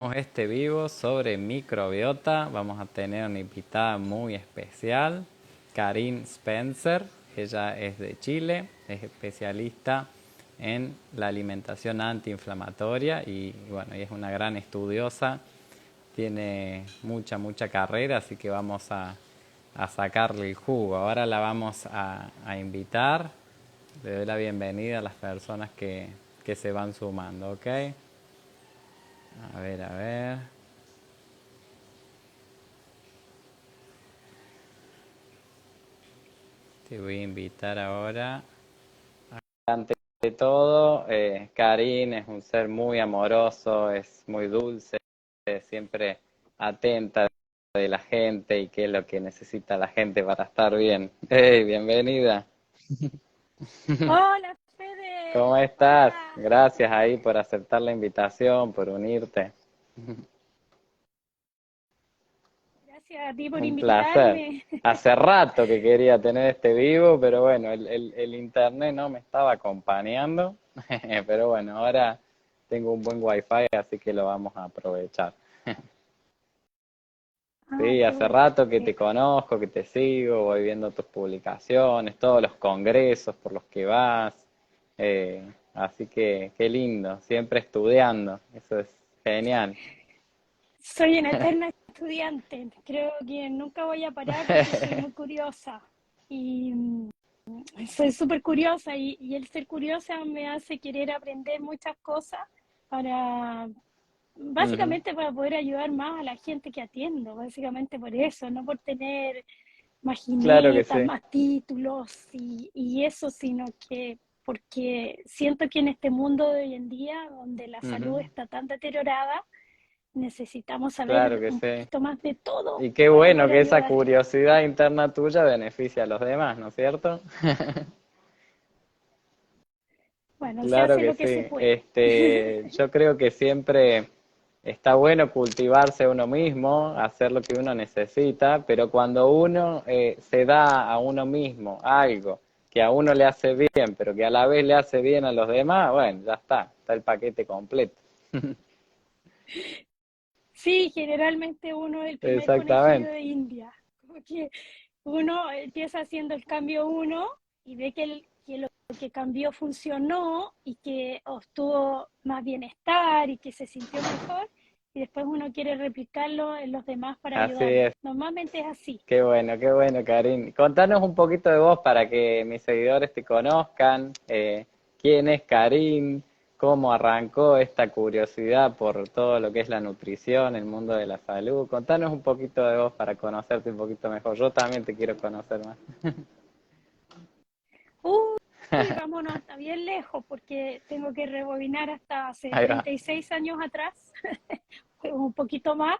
Este vivo sobre microbiota. Vamos a tener una invitada muy especial, Karine Spencer. Ella es de Chile, es especialista en la alimentación antiinflamatoria y bueno, y es una gran estudiosa. Tiene mucha carrera, así que vamos a sacarle el jugo. Ahora la vamos a invitar. Le doy la bienvenida a las personas que se van sumando, ¿ok? A ver, a ver. Te voy a invitar ahora. Ante todo, Karine es un ser muy amoroso, es muy dulce, siempre atenta de la gente y qué es lo que necesita la gente para estar bien. Hey, bienvenida. Hola, Fede. ¿Cómo estás? Hola. Gracias ahí por aceptar la invitación, por unirte. Gracias a ti por Un placer. invitarme. Hace rato que quería tener este vivo, pero bueno, el internet no me estaba acompañando. Pero bueno, ahora tengo un buen wifi, así que lo vamos a aprovechar. Ah, Sí, qué hace bueno. rato que te conozco, que te sigo, voy viendo tus publicaciones, todos los congresos por los que vas. Así que qué lindo, siempre estudiando, eso es genial. Soy una eterna estudiante. Creo que nunca voy a parar porque soy muy curiosa. Y soy súper curiosa y el ser curiosa me hace querer aprender muchas cosas para, Ujú. básicamente para poder ayudar más a la gente que atiendo. Básicamente por eso, no por tener más Claro que jinetas, sí. más títulos y eso, sino que porque siento que en este mundo de hoy en día, donde la salud Ujú. está tan deteriorada, necesitamos Claro saber que un sí. poquito más de todo Y qué para bueno poder que esa ayudar. curiosidad interna tuya beneficia a los demás, ¿no es cierto? Bueno, se Claro hace que lo que se sí. puede. Yo creo que siempre está bueno cultivarse a uno mismo, hacer lo que uno necesita, pero cuando uno se da a uno mismo algo que a uno le hace bien, pero que a la vez le hace bien a los demás, bueno, ya está el paquete completo. Sí, generalmente uno es el primer conejillo Exactamente. de India. Como que uno empieza haciendo el cambio uno y ve que lo que cambió funcionó y que obtuvo más bienestar y que se sintió mejor y después uno quiere replicarlo en los demás para Así ayudarlos. es. Normalmente es así. Qué bueno, Karin. Contanos un poquito de vos para que mis seguidores te conozcan. ¿Quién es Karin? ¿Cómo arrancó esta curiosidad por todo lo que es la nutrición, el mundo de la salud? Contanos un poquito de vos para conocerte un poquito mejor. Yo también te quiero conocer más. Vámonos hasta bien lejos porque tengo que rebobinar hasta hace Ahí va. 36 años atrás, un poquito más,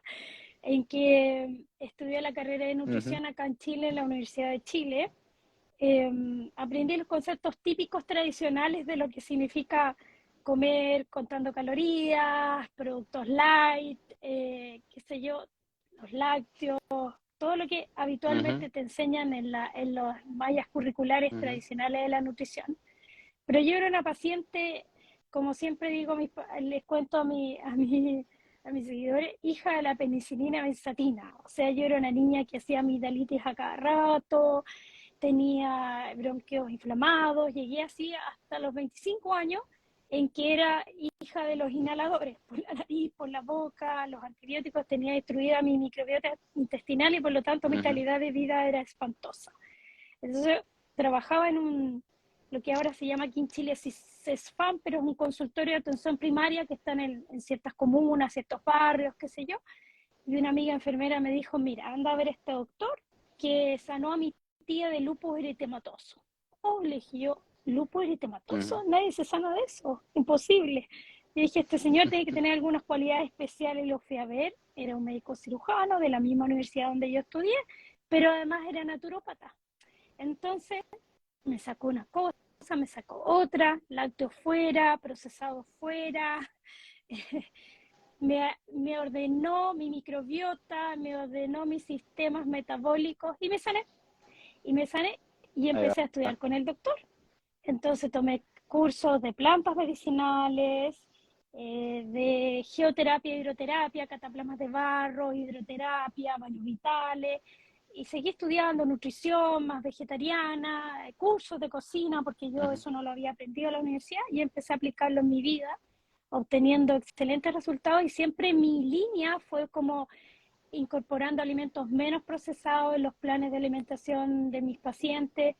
en que estudié la carrera de Ujú, nutrición acá en Chile, en la Universidad de Chile. Aprendí los conceptos típicos tradicionales de lo que significa comer contando calorías, productos light, qué sé yo, los lácteos, todo lo que ujú, habitualmente te enseñan en los mallas curriculares ujú, tradicionales de la nutrición. Pero yo era una paciente, como siempre digo, les cuento a mis seguidores, hija de la penicilina benzatina. O sea, yo era una niña que hacía amigdalitis a cada rato, tenía bronquios inflamados, llegué así hasta los 25 años en que era hija de los inhaladores, por la nariz, por la boca, los antibióticos, tenía destruida mi microbiota intestinal y por lo tanto mi ujú, calidad de vida era espantosa. Entonces trabajaba en lo que ahora se llama aquí en Chile CESFAM, pero es un consultorio de atención primaria que está en ciertas comunas, ciertos barrios, qué sé yo, y una amiga enfermera me dijo, mira, anda a ver a este doctor que sanó a mi tía de lupus eritematoso. Oh, le dije yo, ¿lupus ujú. eritematoso? Nadie se sana de eso, imposible. Y dije, este señor tiene que tener algunas cualidades especiales, y lo fui a ver, era un médico cirujano de la misma universidad donde yo estudié, pero además era naturópata. Entonces me sacó una cosa, me sacó otra, lácteos fuera, procesados fuera, me ordenó mi microbiota, me ordenó mis sistemas metabólicos y me sané y Ahí va. empecé a estudiar con el doctor. Entonces tomé cursos de plantas medicinales, de geoterapia, hidroterapia, cataplasmas de barro, hidroterapia, baños vitales, y seguí estudiando nutrición más vegetariana, cursos de cocina, porque yo Ujú, eso no lo había aprendido en la universidad, y empecé a aplicarlo en mi vida, obteniendo excelentes resultados, y siempre mi línea fue como incorporando alimentos menos procesados en los planes de alimentación de mis pacientes,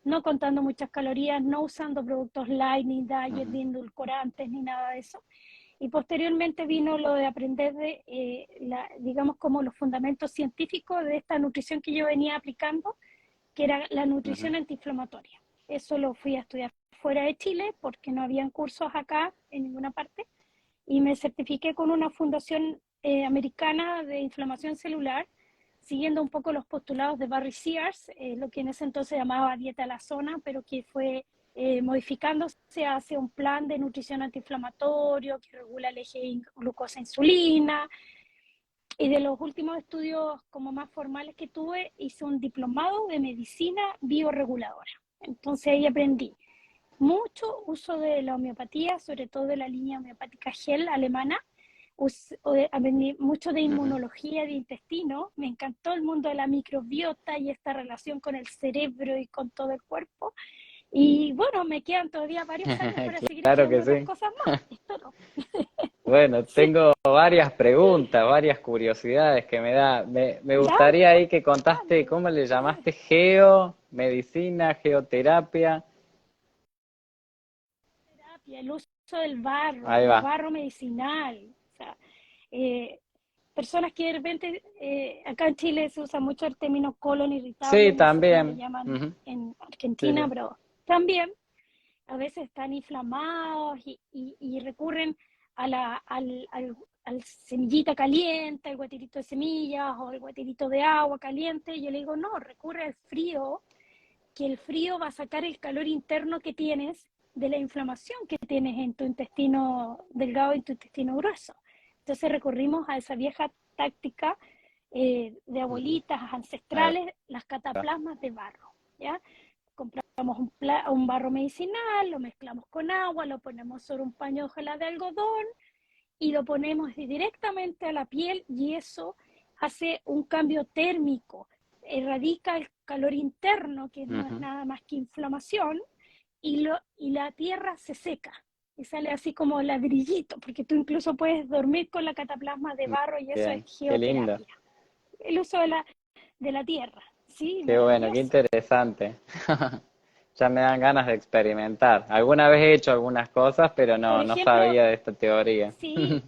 no contando muchas calorías, no usando productos light, ni diet, ujú, ni endulcorantes, ni nada de eso. Y posteriormente vino lo de aprender de, digamos, como los fundamentos científicos de esta nutrición que yo venía aplicando, que era la ujú. nutrición antiinflamatoria. Eso lo fui a estudiar fuera de Chile porque no habían cursos acá en ninguna parte, y me certifiqué con una fundación americana de inflamación celular, siguiendo un poco los postulados de Barry Sears, lo que en ese entonces llamaba dieta a la zona, pero que fue modificándose hacia un plan de nutrición antiinflamatorio que regula el eje glucosa-insulina. Y de los últimos estudios como más formales que tuve, hice un diplomado de medicina bioreguladora. Entonces ahí aprendí mucho uso de la homeopatía, sobre todo de la línea homeopática gel alemana. Aprendí mucho de Ujú. inmunología de intestino. Me encantó el mundo de la microbiota y esta relación con el cerebro y con todo el cuerpo. Y bueno, me quedan todavía varios años para seguir Claro que estudiando otras sí. cosas más, espero. Bueno, Sí, tengo varias preguntas, varias curiosidades que me ya, gustaría ahí que contaste, dale. ¿cómo le llamaste? Geo, medicina, geoterapia. Terapia, el uso Ahí del va. barro medicinal. O sea, eh, personas que de repente, acá en Chile se usa mucho el término colon Sí, irritable, no sé cómo le también. llaman Ujú. en Sí, Argentina, sí. pero también a veces están inflamados y recurren a al semillita caliente, al guatirito de semillas o al guatirito de agua caliente. Yo le digo, no, recurre al frío, que el frío va a sacar el calor interno que tienes de la inflamación que tienes en tu intestino delgado y tu intestino grueso. Entonces recurrimos a esa vieja táctica de Ujú. abuelitas Ahí ancestrales, las va. cataplasmas de barro, ¿ya? Compramos un barro medicinal, lo mezclamos con agua, lo ponemos sobre un paño de hojalata de algodón y lo ponemos directamente a la piel, y eso hace un cambio térmico, erradica el calor interno, que no es Ujú. nada más que inflamación, y la tierra se seca y sale así como ladrillito, porque tú incluso puedes dormir con la cataplasma de barro y eso es Bien, qué lindo. geoterapia. El uso de la tierra, sí, Qué bueno, qué maravilloso. interesante. Ya me dan ganas de experimentar. Alguna vez he hecho algunas cosas, pero Por no ejemplo, sabía de esta teoría. sí,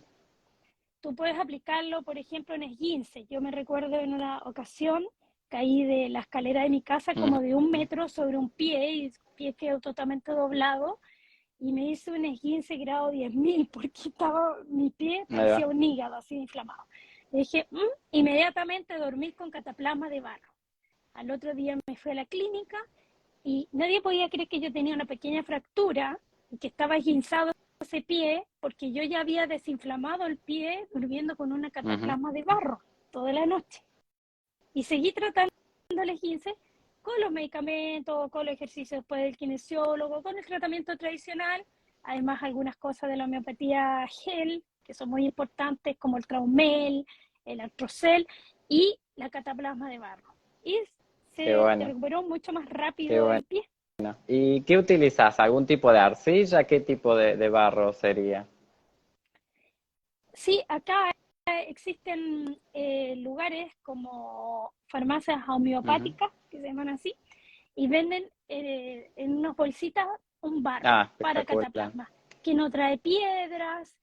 tú puedes aplicarlo, por ejemplo, en esguince. Yo me recuerdo en una ocasión caí de la escalera de mi casa como de un Ujú. metro sobre un pie, y el pie quedó totalmente doblado, y me hice un esguince grado 10.000 porque estaba, mi pie Ahí va. parecía un hígado así inflamado. Le dije, inmediatamente dormí con cataplasma de barro. Al otro día me fui a la clínica y nadie podía creer que yo tenía una pequeña fractura y que estaba esguinzado ese pie, porque yo ya había desinflamado el pie durmiendo con una Ujú. cataplasma de barro toda la noche. Y seguí tratando el esguince con los medicamentos, con los ejercicios después del kinesiólogo, con el tratamiento tradicional, además algunas cosas de la homeopatía gel, que son muy importantes, como el traumel, el artrocel y la cataplasma de barro. Y Qué se bueno, recuperó mucho más qué rápido bueno. el pie. ¿Y qué utilizas? ¿Algún tipo de arcilla? ¿Qué tipo de barro sería? Sí, acá existen lugares como farmacias Ujú. homeopáticas, que se llaman así, y venden en unas bolsitas un barro Ah, para espectacular. cataplasma, que no trae piedras,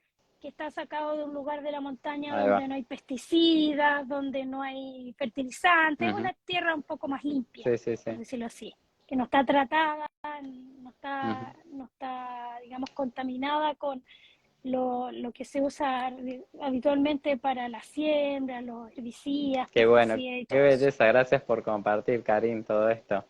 que está sacado de un lugar de la montaña Ahí va. donde no hay pesticidas, donde no hay fertilizantes, Ujú. una tierra un poco más limpia, Sí, sí, por sí. decirlo así, que no está tratada, Ujú. no está, digamos, contaminada con lo que se usa habitualmente para la siembra, los herbicidas, Qué bueno, pesticidas y qué todo eso. belleza. Gracias por compartir, Karim, todo esto.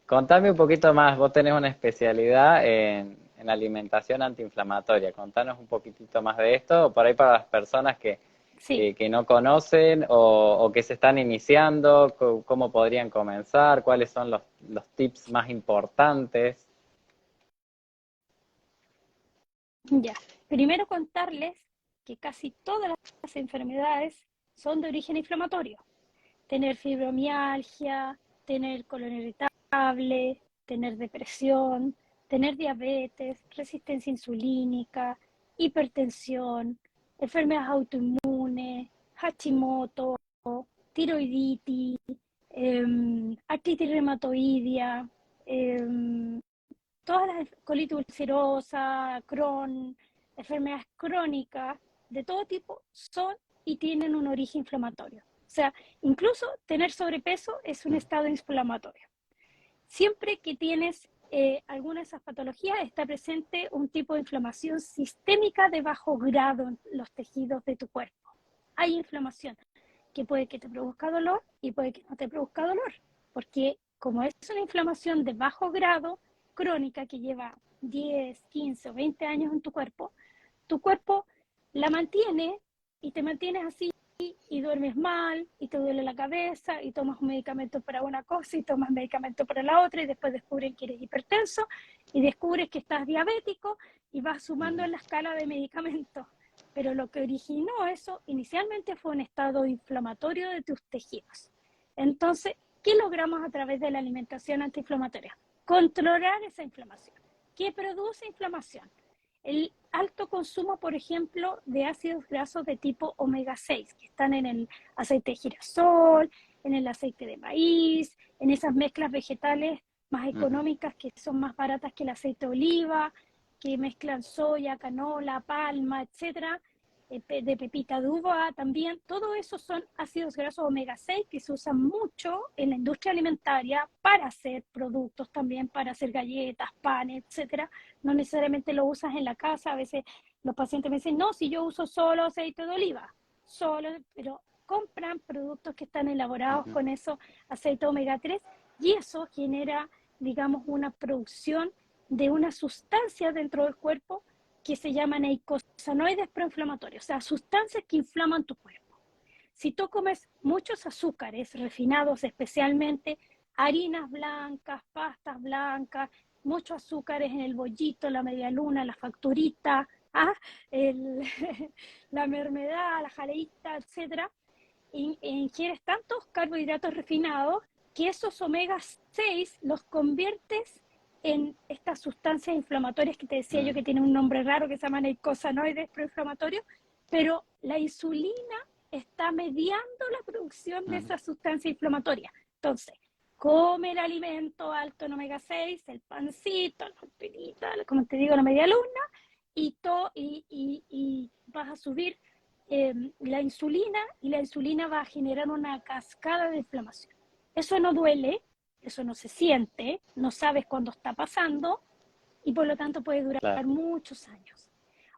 Contame un poquito más. Vos tenés una especialidad en alimentación antiinflamatoria. Contanos un poquitito más de esto, por ahí para las personas Sí, que no conocen o que se están iniciando, cómo podrían comenzar, cuáles son los tips más importantes. ya. Primero contarles que casi todas las enfermedades son de origen inflamatorio. Tener fibromialgia, tener colon irritable, tener depresión, tener diabetes, resistencia insulínica, hipertensión, enfermedades autoinmunes, Hashimoto, tiroiditis, artritis reumatoidea, todas las colitis ulcerosa, Crohn, enfermedades crónicas de todo tipo son y tienen un origen inflamatorio. O sea, incluso tener sobrepeso es un estado inflamatorio. Siempre que tienes alguna de esas patologías, está presente un tipo de inflamación sistémica de bajo grado en los tejidos de tu cuerpo. Hay inflamación que puede que te produzca dolor y puede que no te produzca dolor, porque como es una inflamación de bajo grado crónica que lleva 10, 15 o 20 años en tu cuerpo la mantiene y te mantienes así y duermes mal y te duele la cabeza y tomas un medicamento para una cosa y tomas medicamento para la otra y después descubren que eres hipertenso y descubres que estás diabético y vas sumando en la escala de medicamentos. Pero lo que originó eso inicialmente fue un estado inflamatorio de tus tejidos. Entonces, ¿qué logramos a través de la alimentación antiinflamatoria? Controlar esa inflamación. ¿Qué produce inflamación? El alto consumo, por ejemplo, de ácidos grasos de tipo omega 6, que están en el aceite de girasol, en el aceite de maíz, en esas mezclas vegetales más económicas que son más baratas que el aceite de oliva, que mezclan soya, canola, palma, etcétera, de pepita de uva también. Todo eso son ácidos grasos omega 6 que se usan mucho en la industria alimentaria para hacer productos también, para hacer galletas, panes, etcétera. No necesariamente lo usas en la casa. A veces los pacientes me dicen, no, si yo uso solo aceite de oliva, solo, pero compran productos que están elaborados con eso, aceite omega 3, y eso genera, digamos, una producción de una sustancia dentro del cuerpo que se llaman eicosanoides proinflamatorios, o sea, sustancias que inflaman tu cuerpo. Si tú comes muchos azúcares refinados, especialmente harinas blancas, pastas blancas, muchos azúcares en el bollito, la media luna, la facturita, la mermelada, la jaleíta, etcétera, ingieres tantos carbohidratos refinados que esos omega 6 los conviertes en estas sustancias inflamatorias que te decía yo que tienen un nombre raro que se llaman eicosanoides proinflamatorios, pero la insulina está mediando la producción de esa sustancia inflamatoria. Entonces, come el alimento alto en omega 6, el pancito, la pepita, como te digo, la media luna, y vas a subir la insulina, y la insulina va a generar una cascada de inflamación. Eso no duele, eso no se siente, no sabes cuándo está pasando y por lo tanto puede durar muchos años.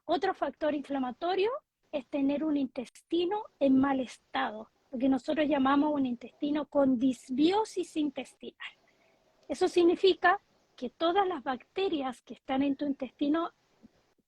Otro factor inflamatorio es tener un intestino en mal estado, lo que nosotros llamamos un intestino con disbiosis intestinal. Eso significa que todas las bacterias que están en tu intestino,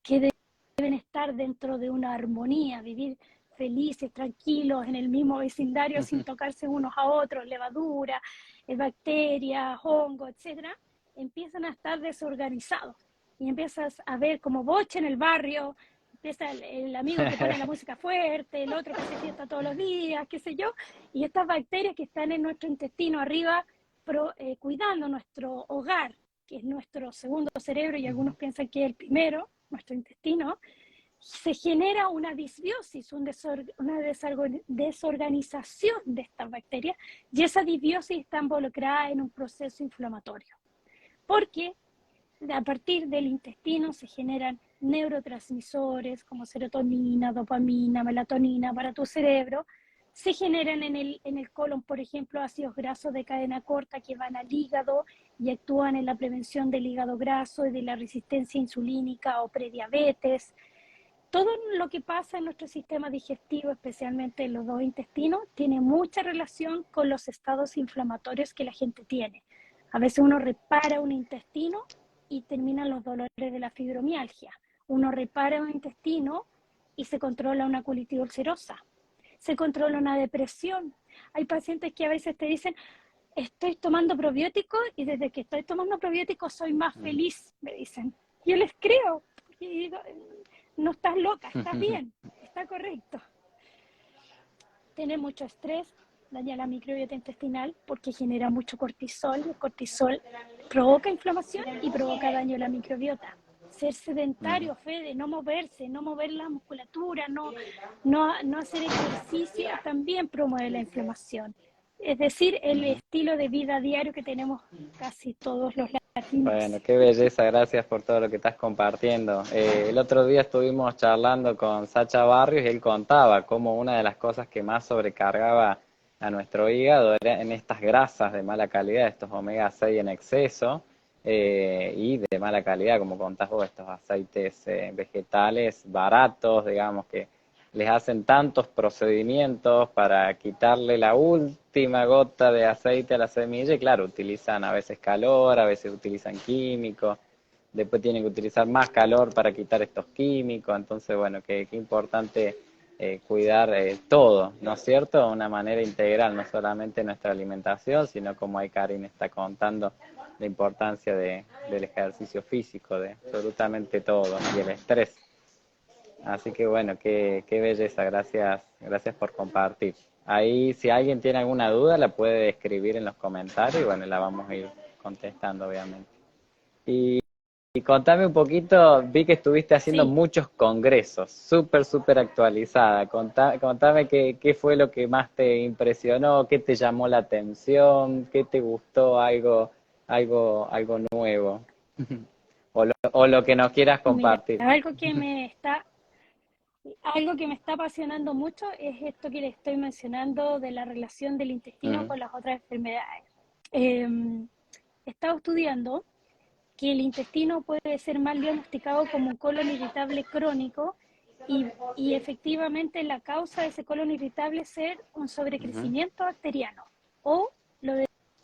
que deben estar dentro de una armonía, vivir felices, tranquilos, en el mismo vecindario sin tocarse unos a otros, levadura, bacterias, hongos, etcétera, empiezan a estar desorganizados y empiezas a ver como boche en el barrio, empieza el amigo que pone la música fuerte, el otro que se fiesta todos los días, qué sé yo, y estas bacterias que están en nuestro intestino arriba, cuidando nuestro hogar, que es nuestro segundo cerebro, y algunos piensan que es el primero, nuestro intestino, se genera una disbiosis, una desorganización de estas bacterias, y esa disbiosis está involucrada en un proceso inflamatorio, porque a partir del intestino se generan neurotransmisores como serotonina, dopamina, melatonina para tu cerebro. Se generan en el colon, por ejemplo, ácidos grasos de cadena corta que van al hígado y actúan en la prevención del hígado graso y de la resistencia insulínica o prediabetes. Todo lo que pasa en nuestro sistema digestivo, especialmente en los dos intestinos, tiene mucha relación con los estados inflamatorios que la gente tiene. A veces uno repara un intestino y terminan los dolores de la fibromialgia. Uno repara un intestino y se controla una colitis ulcerosa. Se controla una depresión. Hay pacientes que a veces te dicen, estoy tomando probióticos y desde que estoy tomando probióticos soy más feliz, me dicen. Yo les creo. Y digo, no estás loca, estás bien, está correcto. Tener mucho estrés daña la microbiota intestinal porque genera mucho cortisol. El cortisol provoca inflamación y provoca daño a la microbiota. Ser sedentario, Fede, no moverse, no mover la musculatura, no hacer ejercicio, también promueve la inflamación. Es decir, el estilo de vida diario que tenemos casi todos los latinos. Bueno, qué belleza, gracias por todo lo que estás compartiendo. El otro día estuvimos charlando con Sacha Barrios y él contaba cómo una de las cosas que más sobrecargaba a nuestro hígado era en estas grasas de mala calidad, estos omega 6 en exceso y de mala calidad, como contás vos, estos aceites vegetales baratos, digamos, que les hacen tantos procedimientos para quitarle la última gota de aceite a la semilla y claro, utilizan a veces calor, a veces utilizan químicos, después tienen que utilizar más calor para quitar estos químicos, entonces bueno, qué importante cuidar todo, ¿no es cierto? De una manera integral, no solamente nuestra alimentación, sino como ahí Karin está contando, la importancia del ejercicio físico, de absolutamente todo, y el estrés. Así que bueno, qué belleza, gracias por compartir. Ahí, si alguien tiene alguna duda, la puede escribir en los comentarios y bueno, la vamos a ir contestando, obviamente. Y, y contame un poquito, vi que estuviste haciendo Sí, muchos congresos, súper actualizada. Contame qué fue lo que más te impresionó, qué te llamó la atención, qué te gustó, algo nuevo. O lo que nos quieras mira, compartir. algo que me está apasionando mucho es esto que le estoy mencionando de la relación del intestino Ujú, con las otras enfermedades. Eh, He estado estudiando que el intestino puede ser mal diagnosticado como un colon irritable crónico y efectivamente la causa de ese colon irritable es ser un ujú, sobrecrecimiento bacteriano o lo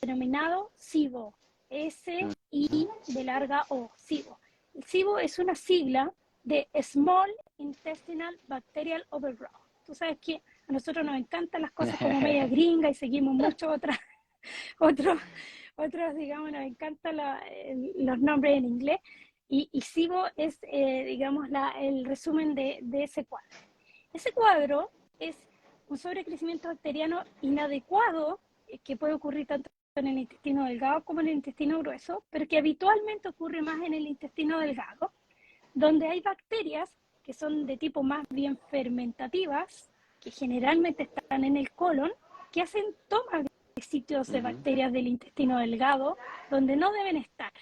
denominado SIBO, S-I de larga O, SIBO. El SIBO es una sigla de Small Intestinal Bacterial Overgrowth. Tú sabes que a nosotros nos encantan las cosas como media gringa y seguimos mucho otros, digamos, nos encantan los nombres en inglés, y SIBO es, digamos, el resumen de ese cuadro. Ese cuadro es un sobrecrecimiento bacteriano inadecuado que puede ocurrir tanto en el intestino delgado como en el intestino grueso, pero que habitualmente ocurre más en el intestino delgado, donde hay bacterias que son de tipo más bien fermentativas, que generalmente están en el colon, que hacen toma de sitios de ujú. bacterias del intestino delgado donde no deben estar.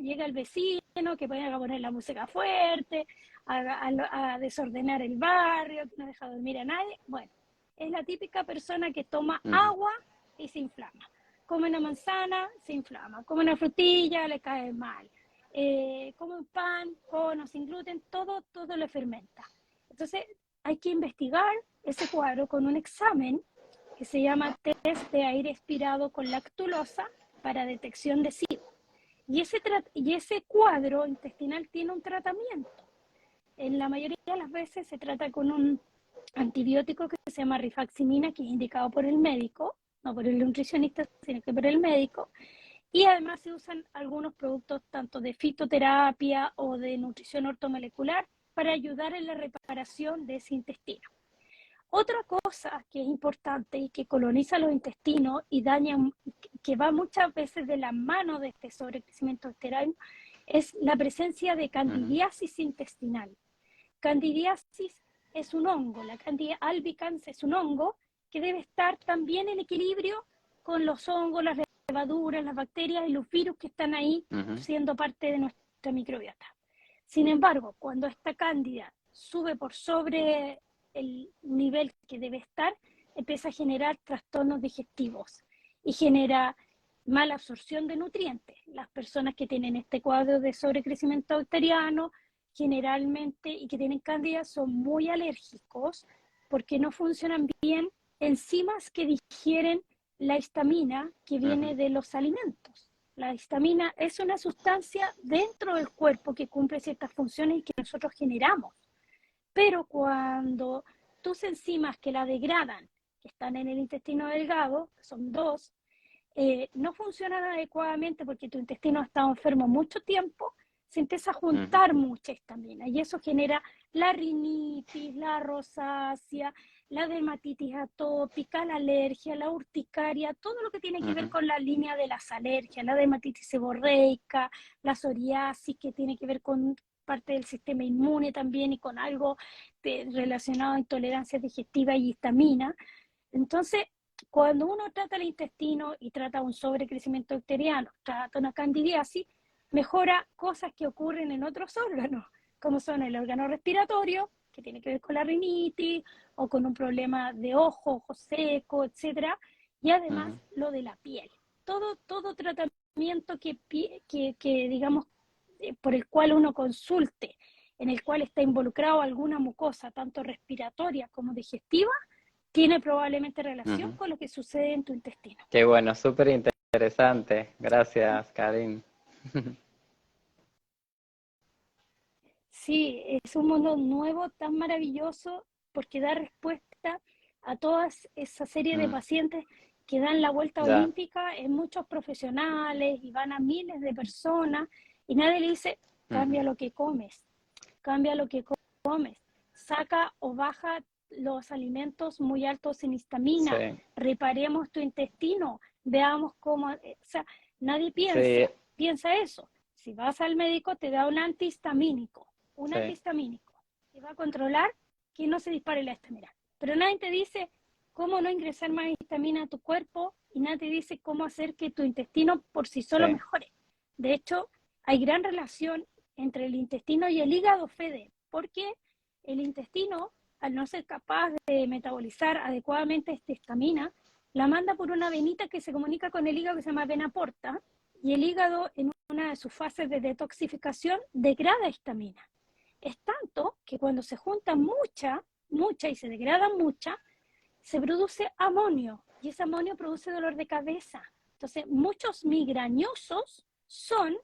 Llega el vecino que puede poner la música fuerte, a desordenar el barrio, que no deja dormir a nadie. Bueno, es la típica persona que toma Ujú, agua y se inflama. Come una manzana, se inflama. Come una frutilla, le cae mal. Come un pan con o sin gluten, todo le fermenta. Entonces, hay que investigar ese cuadro con un examen que se llama test de aire expirado con lactulosa para detección de SIBO. Y ese cuadro intestinal tiene un tratamiento. En la mayoría de las veces se trata con un antibiótico que se llama rifaximina, que es indicado por el médico, no por el nutricionista, sino que por el médico. Y además se usan algunos productos tanto de fitoterapia o de nutrición ortomolecular para ayudar en la reparación de ese intestino. Otra cosa que es importante y que coloniza los intestinos y daña, que va muchas veces de la mano de este sobrecrecimiento bacteriano, es la presencia de ujú, candidiasis intestinal. Candidiasis es un hongo, la Candida albicans es un hongo que debe estar también en equilibrio con los hongos, las levaduras, las bacterias y los virus que están ahí ujú. siendo parte de nuestra microbiota. Sin embargo, cuando esta cándida sube por sobre el nivel que debe estar, empieza a generar trastornos digestivos y genera mala absorción de nutrientes. Las personas que tienen este cuadro de sobrecrecimiento bacteriano generalmente y que tienen cándida son muy alérgicos porque no funcionan bien enzimas que digieren la histamina que viene Ujú, de los alimentos. La histamina es una sustancia dentro del cuerpo que cumple ciertas funciones y que nosotros generamos. Pero cuando tus enzimas que la degradan, que están en el intestino delgado, que son dos, no funcionan adecuadamente porque tu intestino ha estado enfermo mucho tiempo, se empieza a Ujú, juntar mucha histamina y eso genera la rinitis, la rosácea, la dermatitis atópica, la alergia, la urticaria, todo lo que tiene que ver ujú, con la línea de las alergias, la dermatitis seborreica, la psoriasis, que tiene que ver con parte del sistema inmune también y con algo relacionado a intolerancia digestiva y histamina. Entonces, cuando uno trata el intestino y trata un sobrecrecimiento bacteriano, trata una candidiasis, mejora cosas que ocurren en otros órganos, como son el órgano respiratorio, que tiene que ver con la rinitis o con un problema de ojo seco, etcétera, y además ujú. lo de la piel. Todo tratamiento que digamos, por el cual uno consulte, en el cual está involucrado alguna mucosa, tanto respiratoria como digestiva, tiene probablemente relación Ujú. con lo que sucede en tu intestino. Qué bueno, súper interesante. Gracias, Karin. Sí, es un mundo nuevo tan maravilloso porque da respuesta a toda esa serie de Mm, pacientes que dan la vuelta ya. olímpica en muchos profesionales y van a miles de personas y nadie le dice, Ujú. cambia lo que comes, cambia lo que comes, saca o baja los alimentos muy altos en histamina, Sí, reparemos tu intestino, veamos cómo, o sea, nadie sí, piensa eso. Si vas al médico te da un sí. antihistamínico, que va a controlar que no se dispare la histamina. Pero nadie te dice cómo no ingresar más histamina a tu cuerpo y nadie te dice cómo hacer que tu intestino por sí solo Sí, mejore. De hecho, hay gran relación entre el intestino y el hígado, Fede, porque el intestino, al no ser capaz de metabolizar adecuadamente esta histamina, la manda por una venita que se comunica con el hígado que se llama vena porta, y el hígado en una de sus fases de detoxificación degrada histamina. Es tanto que cuando se junta mucha y se degrada mucha, se produce amonio y ese amonio produce dolor de cabeza. Entonces, muchos migrañosos son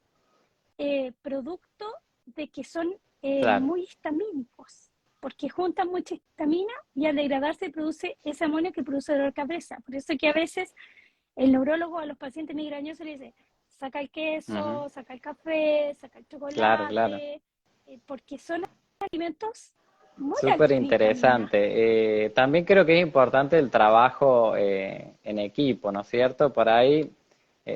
producto de que son claro. muy histamínicos, porque juntan mucha histamina y al degradarse produce ese amonio que produce dolor de cabeza. Por eso que a veces el neurólogo a los pacientes migrañosos le dice, saca el Ujú. queso, saca el café, saca el Claro, claro. chocolate, porque son alimentos muy Súper altos en histamina. interesante. También creo que es importante el trabajo en equipo, ¿no es cierto? Por ahí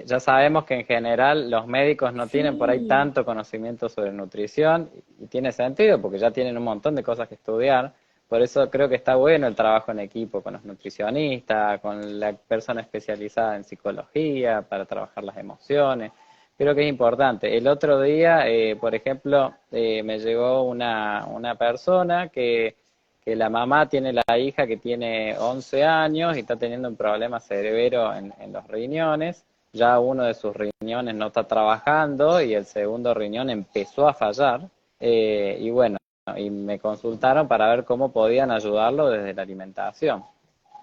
ya sabemos que en general los médicos no tienen por ahí Sí, tanto conocimiento sobre nutrición y tiene sentido porque ya tienen un montón de cosas que estudiar. Por eso creo que está bueno el trabajo en equipo con los nutricionistas, con la persona especializada en psicología para trabajar las emociones. Creo que es importante. El otro día, por ejemplo, me llegó una persona que la mamá tiene la hija que tiene 11 años y está teniendo un problema severo en los riñones. Ya uno de sus riñones no está trabajando y el segundo riñón empezó a fallar. Y bueno, y me consultaron para ver cómo podían ayudarlo desde la alimentación.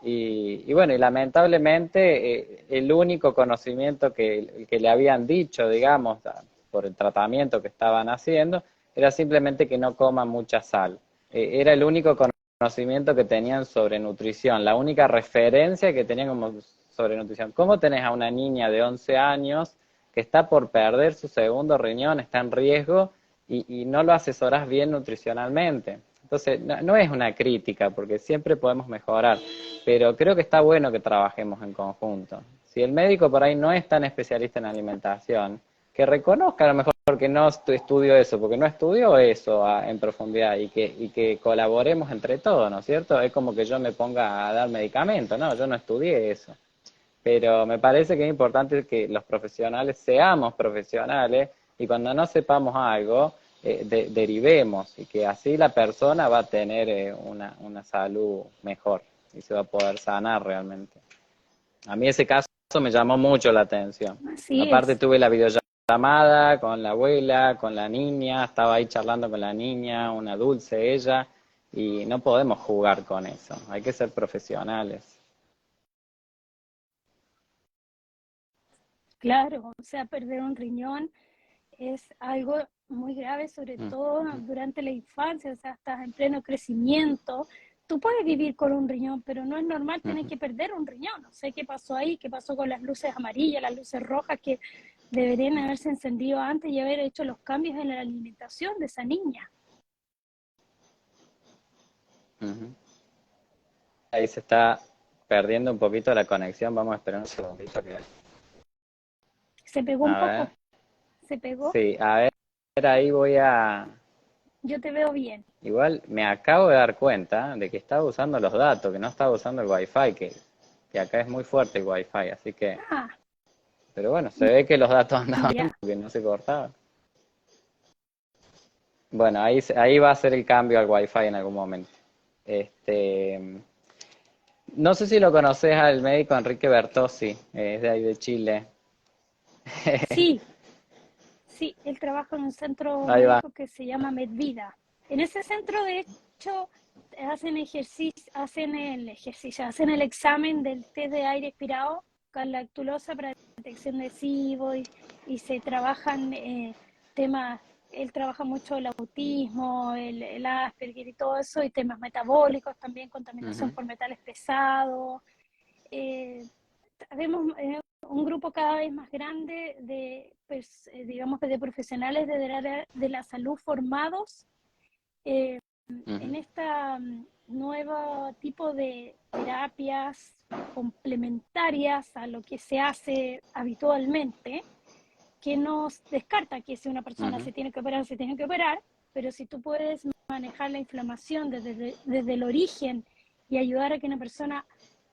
Y bueno, y lamentablemente el único conocimiento que le habían dicho, digamos, por el tratamiento que estaban haciendo, era simplemente que no coma mucha sal. Era el único conocimiento que tenían sobre nutrición, la única referencia que tenían como sobre nutrición. ¿Cómo tenés a una niña de 11 años que está por perder su segundo riñón, está en riesgo y no lo asesorás bien nutricionalmente? Entonces, no es una crítica, porque siempre podemos mejorar, pero creo que está bueno que trabajemos en conjunto. Si el médico por ahí no es tan especialista en alimentación, que reconozca a lo mejor que no estudió eso, porque no estudió eso en profundidad y que colaboremos entre todos, ¿no es cierto? Es como que yo me ponga a dar medicamentos, no, yo no estudié eso. Pero me parece que es importante que los profesionales seamos profesionales y cuando no sepamos algo, derivemos y que así la persona va a tener una salud mejor y se va a poder sanar realmente. A mí ese caso me llamó mucho la atención. así Aparte es. tuve la videollamada con la abuela, con la niña, estaba ahí charlando con la niña, una dulce ella, y no podemos jugar con eso, hay que ser profesionales. Claro, o sea, perder un riñón es algo muy grave, sobre Mm, todo durante la infancia, o sea, estás en pleno crecimiento. Tú puedes vivir con un riñón, pero no es normal tener ujú. que perder un riñón. No sé qué pasó ahí, qué pasó con las luces amarillas, las luces rojas, que deberían haberse encendido antes y haber hecho los cambios en la alimentación de esa niña. Ujú. Ahí se está perdiendo un poquito la conexión. Vamos a esperar un segundito que... Se pegó un A ver. poco, se pegó. Sí, a ver, ahí voy a... Yo te veo bien. Igual me acabo de dar cuenta de que estaba usando los datos, que no estaba usando el Wi-Fi, que acá es muy fuerte el Wi-Fi, así que... Ah, Pero bueno, se ve que los datos andaban bien ya. porque no se cortaba. Bueno, ahí va a ser el cambio al Wi-Fi en algún momento. Este, no sé si lo conoces al médico Enrique Bertozzi, es de ahí de Chile. Sí, sí, él trabaja en un centro Ahí va. médico que se llama Medvida. En ese centro, de hecho, hacen el examen del test de aire expirado con lactulosa para detección de SIBO y se trabajan temas, él trabaja mucho el autismo, el Asperger y todo eso, y temas metabólicos también, contaminación Ujú, por metales pesados. Eh, Vemos un grupo cada vez más grande de, pues, digamos, de profesionales de la salud formados eh, ujú, en esta nuevo tipo de terapias complementarias a lo que se hace habitualmente, que nos descarta que si una persona ujú, se tiene que operar, se tiene que operar, pero si tú puedes manejar la inflamación desde el origen y ayudar a que una persona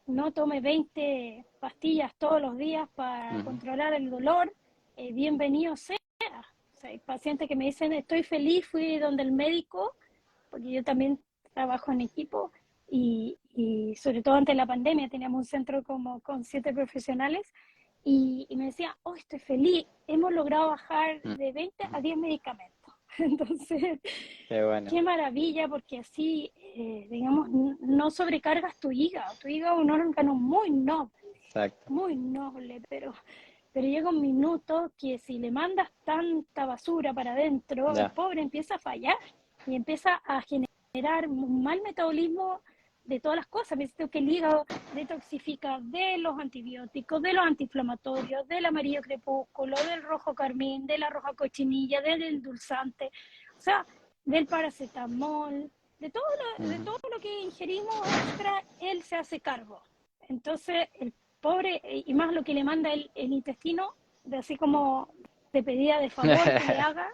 no tome 20 pastillas todos los días para ujú. controlar el dolor, bienvenido sea. O sea, hay pacientes que me dicen, estoy feliz, fui donde el médico, porque yo también trabajo en equipo y sobre todo antes de la pandemia teníamos un centro como con 7 profesionales y me decía, oh, estoy feliz, hemos logrado bajar de 20 a 10 medicamentos. Entonces, Qué bueno, qué maravilla, porque así, digamos, no sobrecargas tu hígado es un órgano exacto. muy noble, pero llega un minuto que si le mandas tanta basura para adentro, el Ya. pobre empieza a fallar y empieza a generar un mal metabolismo de todas las cosas. Me siento que el hígado detoxifica de los antibióticos, de los antiinflamatorios, del amarillo crepúsculo, del rojo carmín, de la roja cochinilla, del endulzante, o sea, del paracetamol, de Ujú. todo lo que ingerimos extra, él se hace cargo. Entonces, el pobre, y más lo que le manda el intestino, de así como te pedía de favor que le haga.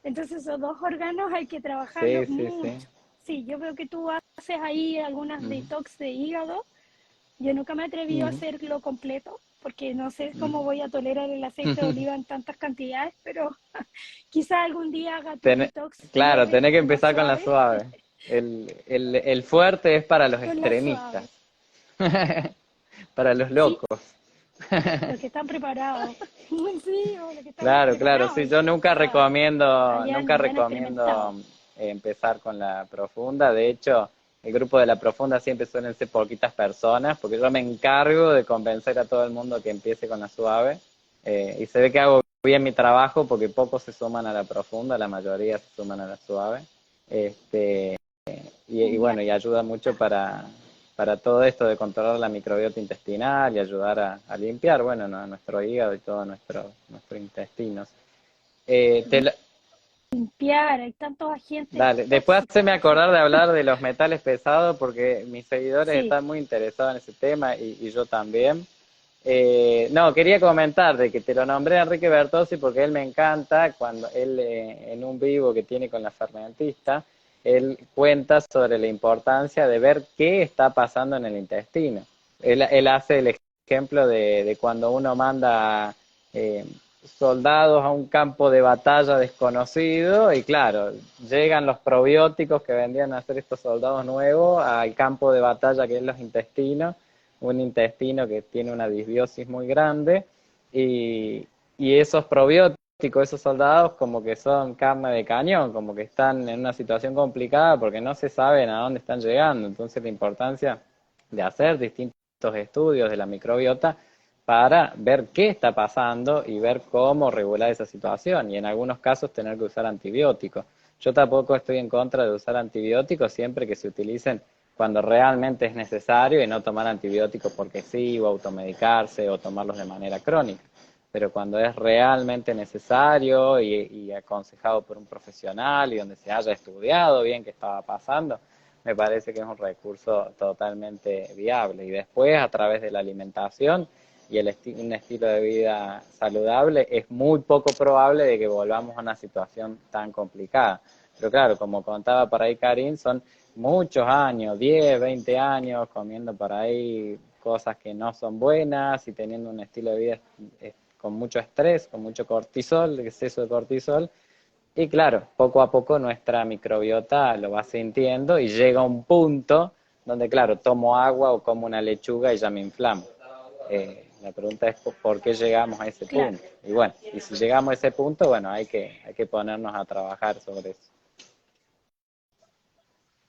Entonces esos dos órganos hay que Sí, trabajarlos sí, sí. mucho. Sí, yo veo que tú haces ahí algunas Ujú, detox de hígado. Yo nunca me he atrevido a ujú, hacerlo completo porque no sé cómo ujú. voy a tolerar el aceite de oliva en tantas cantidades, pero quizá algún día haga tu Tené- detox claro, leve tenés que o más empezar con la suave, suave. El fuerte es para los con la extremistas, suave. para los Sí, locos. los que están preparados. Sí, o los que están más Claro, claro, preparados sí, yo incluso. O sea, nunca ya han recomiendo experimentado. empezar con la profunda. De hecho, el grupo de la profunda siempre suelen ser poquitas personas, porque yo me encargo de convencer a todo el mundo que empiece con la suave. Y se ve que hago bien mi trabajo porque pocos se suman a la profunda, la mayoría se suman a la suave. Este, y Ya. bueno, y ayuda mucho para todo esto de controlar la microbiota intestinal y ayudar a limpiar, bueno, nuestro hígado y todos nuestros intestinos. Te la- Limpiar, hay tantos agentes Dale, después tóxicos haceme que se acordar de están. hablar de los metales pesados porque mis seguidores Sí, están muy interesados en ese tema y yo también. No, quería comentar de que te lo nombré a Enrique Bertozzi porque él me encanta cuando él en un vivo que tiene con la fermentista, él cuenta sobre la importancia de ver qué está pasando en el intestino. Él hace el ejemplo de cuando uno manda eh, soldados a un campo de batalla desconocido y claro, llegan los probióticos que vendrían a ser estos soldados nuevos al campo de batalla que es los intestinos, un intestino que tiene una disbiosis muy grande y esos probióticos, esos soldados como que son carne de cañón, como que están en una situación complicada porque no se saben a dónde están llegando, entonces la importancia de hacer distintos estudios de la microbiota para ver qué está pasando y ver cómo regular esa situación y en algunos casos tener que usar antibióticos. Yo tampoco estoy en contra de usar antibióticos siempre que se utilicen cuando realmente es necesario y no tomar antibióticos porque sí, o automedicarse o tomarlos de manera crónica. pero cuando es realmente necesario y aconsejado por un profesional y donde se haya estudiado bien qué estaba pasando, me parece que es un recurso totalmente viable. Y después, a través de la alimentación y un estilo de vida saludable, es muy poco probable de que volvamos a una situación tan complicada. Pero claro, como contaba por ahí Karin, son muchos años, 10, 20 años, comiendo por ahí cosas que no son buenas y teniendo un estilo de vida con mucho estrés, con mucho cortisol, exceso de cortisol. Y claro, poco a poco nuestra microbiota lo va sintiendo y llega a un punto donde, claro, tomo agua o como una lechuga y ya me inflamo. La pregunta es por qué llegamos a ese Claro. punto. Y bueno, y si llegamos a ese punto, bueno, hay que ponernos a trabajar sobre eso.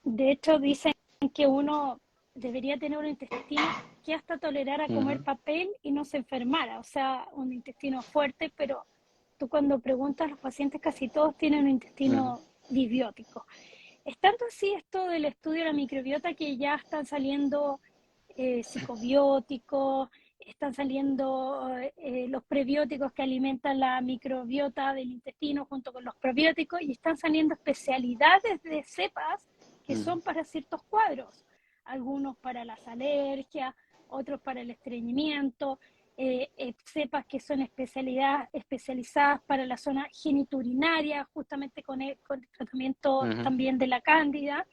De hecho, dicen que uno debería tener un intestino que hasta tolerara comer Ujú, papel y no se enfermara. O sea, un intestino fuerte, pero tú cuando preguntas a los pacientes, casi todos tienen un ujú, intestino disbiótico. Estando así esto del estudio de la microbiota, que ya están saliendo psicobióticos, están saliendo los prebióticos que alimentan la microbiota del intestino junto con los probióticos, y están saliendo especialidades de cepas que ujú. son para ciertos cuadros, algunos para las alergias, otros para el estreñimiento, cepas que son especializadas para la zona geniturinaria, justamente con el tratamiento Ujú, también de la cándida,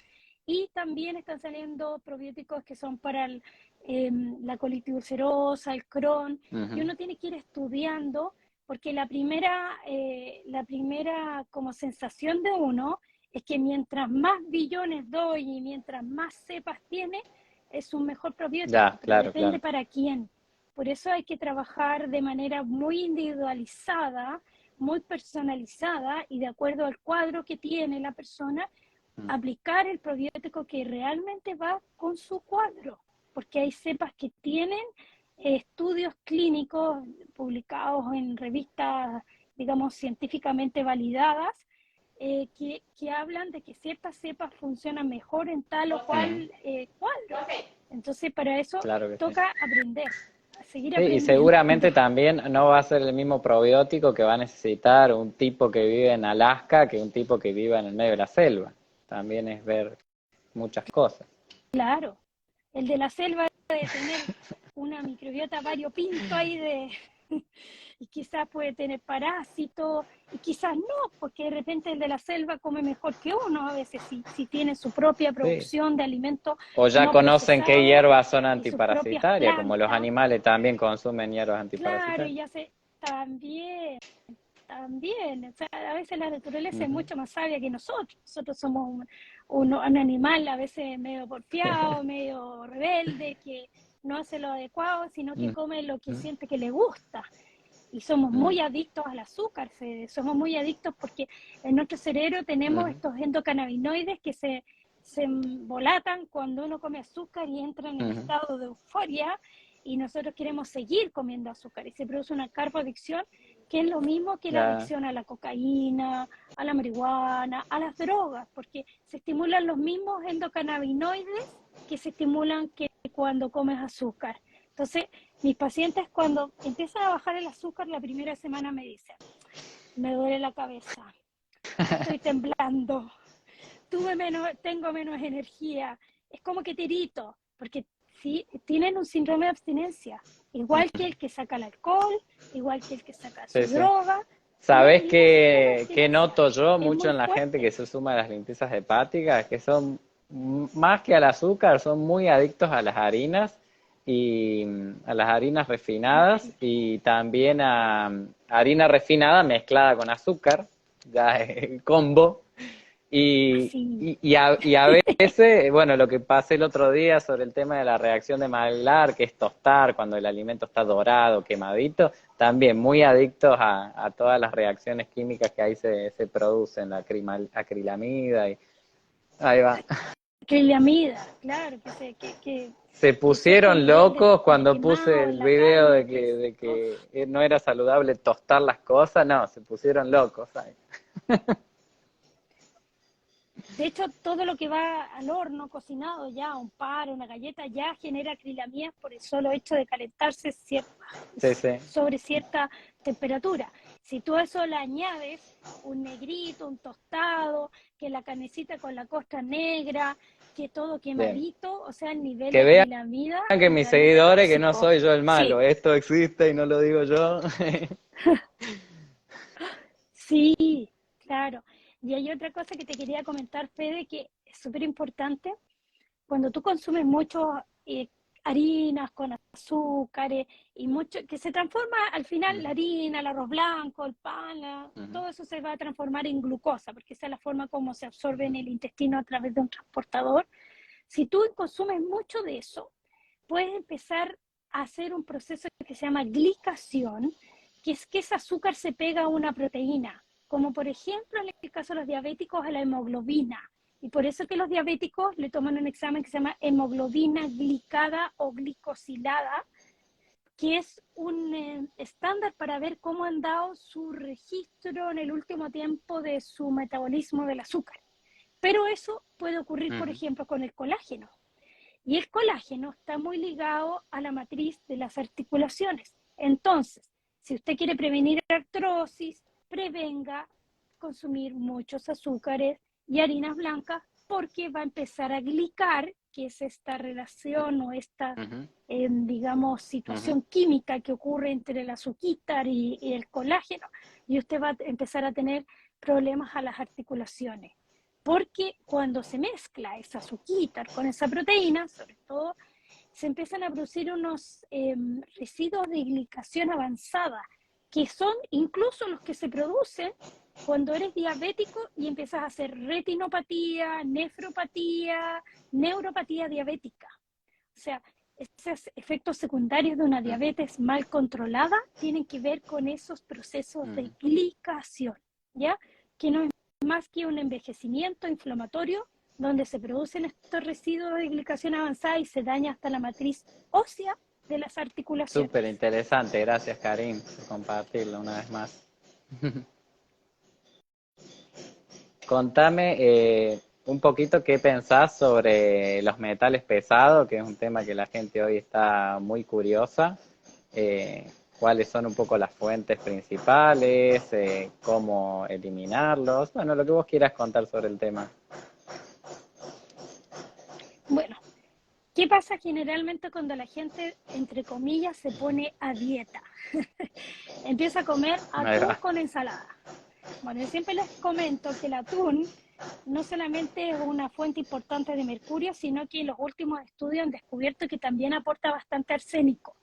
y también están saliendo probióticos que son para la colitis ulcerosa, el Crohn, y ujú. uno tiene que ir estudiando, porque la primera como sensación de uno es que mientras más billones doy y mientras más cepas tiene, es un mejor probiótico, Ya, pero claro, depende claro. para quién. Por eso hay que trabajar de manera muy individualizada, muy personalizada y de acuerdo al cuadro que tiene la persona, Mm. aplicar el probiótico que realmente va con su cuadro, porque hay cepas que tienen estudios clínicos publicados en revistas, digamos, científicamente validadas, que hablan de que ciertas cepas funcionan mejor en tal o Ujú, cual cuadro. Entonces, para eso claro que sí. toca aprender, seguir Sí, y aprendiendo. seguramente también no va a ser el mismo probiótico que va a necesitar un tipo que vive en Alaska que un tipo que viva en el medio de la selva. También es ver muchas cosas. Claro, el de la selva debe tener una microbiota variopinto ahí y quizás puede tener parásitos y quizás no, porque de repente el de la selva come mejor que uno a veces si tiene su propia Sí. producción de alimentos O ya no conocen qué procesados hierbas son y sus propias antiparasitarias, como los plantas. animales también consumen hierbas Claro, antiparasitarias. y hace también, también, o sea, a veces la naturaleza es Ujú. mucho más sabia que nosotros. Nosotros somos un animal a veces medio porfiado, medio rebelde, que no hace lo adecuado, sino que Ujú, come lo que siente que le gusta. Y somos ujú, muy adictos al azúcar, somos muy adictos porque en nuestro cerebro tenemos ujú, estos endocannabinoides que se embolatan cuando uno come azúcar y entra en el ujú. estado de euforia, y nosotros queremos seguir comiendo azúcar y se produce una carboadicción, que es lo mismo que la Ya, adicción a la cocaína, a la marihuana, a las drogas, porque se estimulan los mismos endocannabinoides que se estimulan que cuando comes azúcar. Entonces, mis pacientes cuando empiezan a bajar el azúcar la primera semana me dicen, me duele la cabeza, estoy temblando, tengo menos energía, es como que tirito, porque sí, tienen un síndrome de abstinencia, igual que el que saca el alcohol, igual que el que saca sí, su sí. droga, ¿Sabes tienen un síndrome de qué abstinencia, noto yo es mucho muy en la gente que fuerte. se suma a las limpiezas hepáticas? Que son, más que al azúcar, son muy adictos a las harinas y a las harinas refinadas y también a harina refinada mezclada con azúcar, ya es el combo. Así, Y a veces, bueno, lo que pasé el otro día sobre el tema de la reacción de Maillard, que es tostar cuando el alimento está dorado, quemadito, también muy adictos a todas las reacciones químicas que ahí se producen, la acrilamida y ahí va. acrilamida, claro, Se que cierto pusieron nivel locos de cuando puse quemado el en la video carne, que es, de uf, que no era saludable tostar las cosas, no, se pusieron locos ahí. De hecho, todo lo que va al horno, cocinado ya, un par, una galleta, ya genera acrilamías por el solo hecho de calentarse Sí, sí. sobre cierta temperatura. Si tú a eso le añades un negrito, un tostado, que la carnecita con la costra negra, que todo Bien. quemadito, o sea, el nivel de Que vean acrilamida que es mis realmente seguidores, que no tóxico. soy yo el Sí, malo, esto existe y no lo digo yo. sí, claro. Y hay otra cosa que te quería comentar, Fede, que es súper importante. Cuando tú consumes mucho harinas con azúcares y mucho, que se transforma al final la Ujú, harina, el arroz blanco, el pan, ujú, todo eso se va a transformar en glucosa, porque esa es la forma como se absorbe en el intestino a través de un transportador. Si tú consumes mucho de eso, puedes empezar a hacer un proceso que se llama glicación, que es que ese azúcar se pega a una proteína, como por ejemplo en el caso de los diabéticos a la hemoglobina. Y por eso que los diabéticos le toman un examen que se llama hemoglobina glicada o glicosilada, que es un estándar para ver cómo han dado su registro en el último tiempo de su metabolismo del azúcar. Pero eso puede ocurrir, por ujú. ejemplo, con el colágeno. Y el colágeno está muy ligado a la matriz de las articulaciones. Entonces, si usted quiere prevenir artrosis, prevenga consumir muchos azúcares y harinas blancas porque va a empezar a glicar, que es esta relación o esta, Ujú, digamos, ujú. situación química que ocurre entre el azúcar y el colágeno, y usted va a empezar a tener problemas a las articulaciones porque cuando se mezcla esa azúcar con esa proteína, sobre todo, se empiezan a producir unos residuos de glicación avanzada, que son incluso los que se producen cuando eres diabético y empiezas a hacer retinopatía, nefropatía, neuropatía diabética. O sea, esos efectos secundarios de una Ujú, diabetes mal controlada tienen que ver con esos procesos de ujú. glicación, ¿ya? Que no es más que un envejecimiento inflamatorio donde se producen estos residuos de glicación avanzada y se daña hasta la matriz ósea de las Súper articulaciones. interesante, gracias Karim por compartirlo una vez más. Contame un poquito qué pensás sobre los metales pesados, que es un tema que la gente hoy está muy curiosa. Cuáles son un poco las fuentes principales, cómo eliminarlos. Bueno, lo que vos quieras contar sobre el tema. Bueno, ¿qué pasa generalmente cuando la gente, entre comillas, se pone a dieta? Empieza a comer Ahí atún va. con ensalada. Bueno, yo siempre les comento que el atún no solamente es una fuente importante de mercurio, sino que los últimos estudios han descubierto que también aporta bastante arsénico.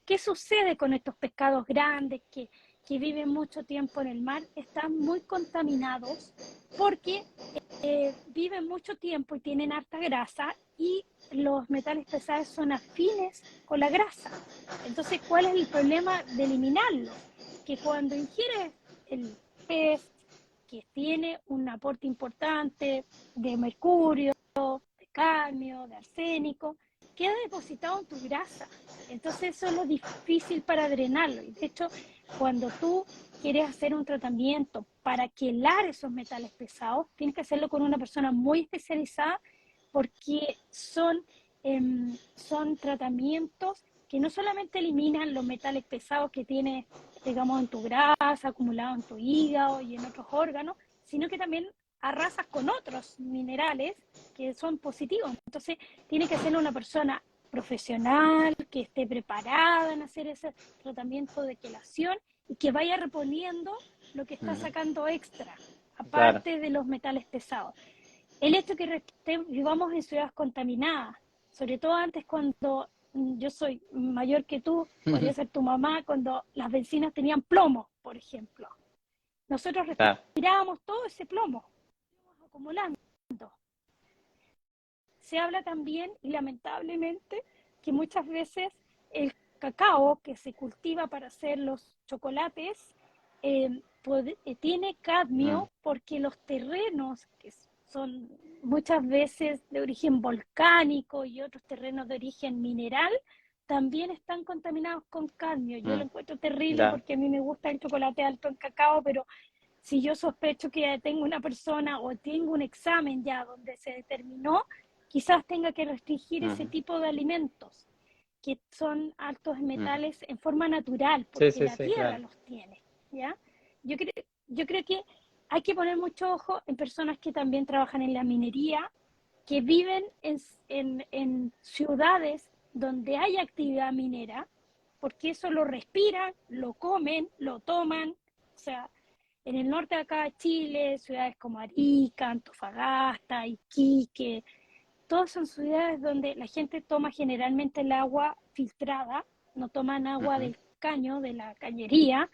¿Qué sucede con estos pescados grandes que viven mucho tiempo en el mar? Están muy contaminados porque viven mucho tiempo y tienen harta grasa y los metales pesados son afines con la grasa. Entonces, ¿cuál es el problema de eliminarlos? Que cuando ingieres el pez que tiene un aporte importante de mercurio, de cadmio, de arsénico, queda depositado en tu grasa. Entonces eso es lo difícil para drenarlo. Y de hecho, cuando tú quieres hacer un tratamiento para quelar esos metales pesados, tienes que hacerlo con una persona muy especializada porque son tratamientos que no solamente eliminan los metales pesados que tienes, digamos, en tu grasa, acumulado en tu hígado y en otros órganos, sino que también arrasas con otros minerales que son positivos. Entonces, tiene que ser una persona profesional, que esté preparada en hacer ese tratamiento de quelación y que vaya reponiendo lo que está Ujú. sacando extra, Claro. aparte de los metales pesados. El hecho que vivamos en ciudades contaminadas, sobre todo antes cuando yo soy mayor que tú, podría ser tu mamá, cuando las vecinas tenían plomo, por ejemplo. Nosotros Claro. respirábamos todo ese plomo, íbamos acumulando. Se habla también, y lamentablemente, que muchas veces el cacao que se cultiva para hacer los chocolates tiene Mm, cadmio porque los terrenos que son muchas veces de origen volcánico y otros terrenos de origen mineral también están contaminados con cadmio. Yo lo mm. encuentro terrible Ya. porque a mí me gusta el chocolate alto en cacao, pero si yo sospecho que tengo una persona o tengo un examen ya donde se determinó, quizás tenga que restringir ese tipo de alimentos que son altos en metales en forma natural, Sí, porque sí, la sí, tierra claro. los tiene, ¿ya? Yo, cre yo creo que hay que poner mucho ojo en personas que también trabajan en la minería, que viven en ciudades donde hay actividad minera, porque eso lo respiran, lo comen, lo toman. O sea, en el norte de acá de Chile, ciudades como Arica, Antofagasta, Iquique, todas son ciudades donde la gente toma generalmente el agua filtrada, no toman agua del caño, de la cañería,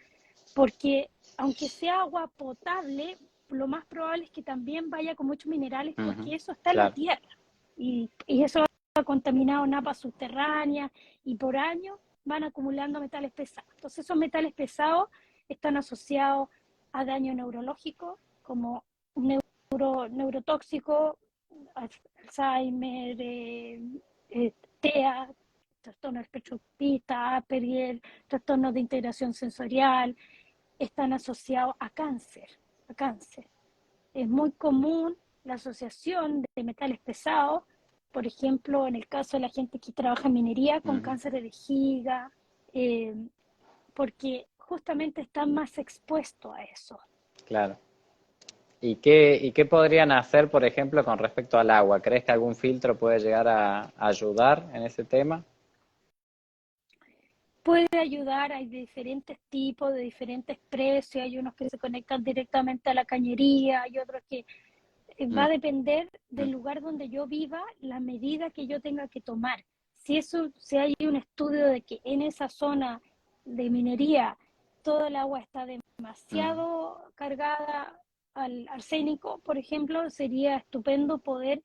porque aunque sea agua potable, lo más probable es que también vaya con muchos minerales porque eso está en la Claro, tierra y eso ha contaminado napas subterráneas y por años van acumulando metales pesados. Entonces esos metales pesados están asociados a daño neurológico como neurotóxico, Alzheimer, TEA, trastorno del espectro autista, Asperger, trastornos de integración sensorial, están asociados a cáncer, a cáncer. Es muy común la asociación de metales pesados, por ejemplo, en el caso de la gente que trabaja en minería con cáncer de vejiga, eh, porque justamente están más expuestos a eso. claro. ¿Y qué podrían hacer, por ejemplo, con respecto al agua? ¿Crees que algún filtro puede llegar a ayudar en ese tema? Puede ayudar, hay diferentes tipos, de diferentes precios, hay unos que se conectan directamente a la cañería, hay otros que va Mm, a depender del lugar donde yo viva, la medida que yo tenga que tomar. Si hay un estudio de que en esa zona de minería toda el agua está demasiado cargada al arsénico, por ejemplo, sería estupendo poder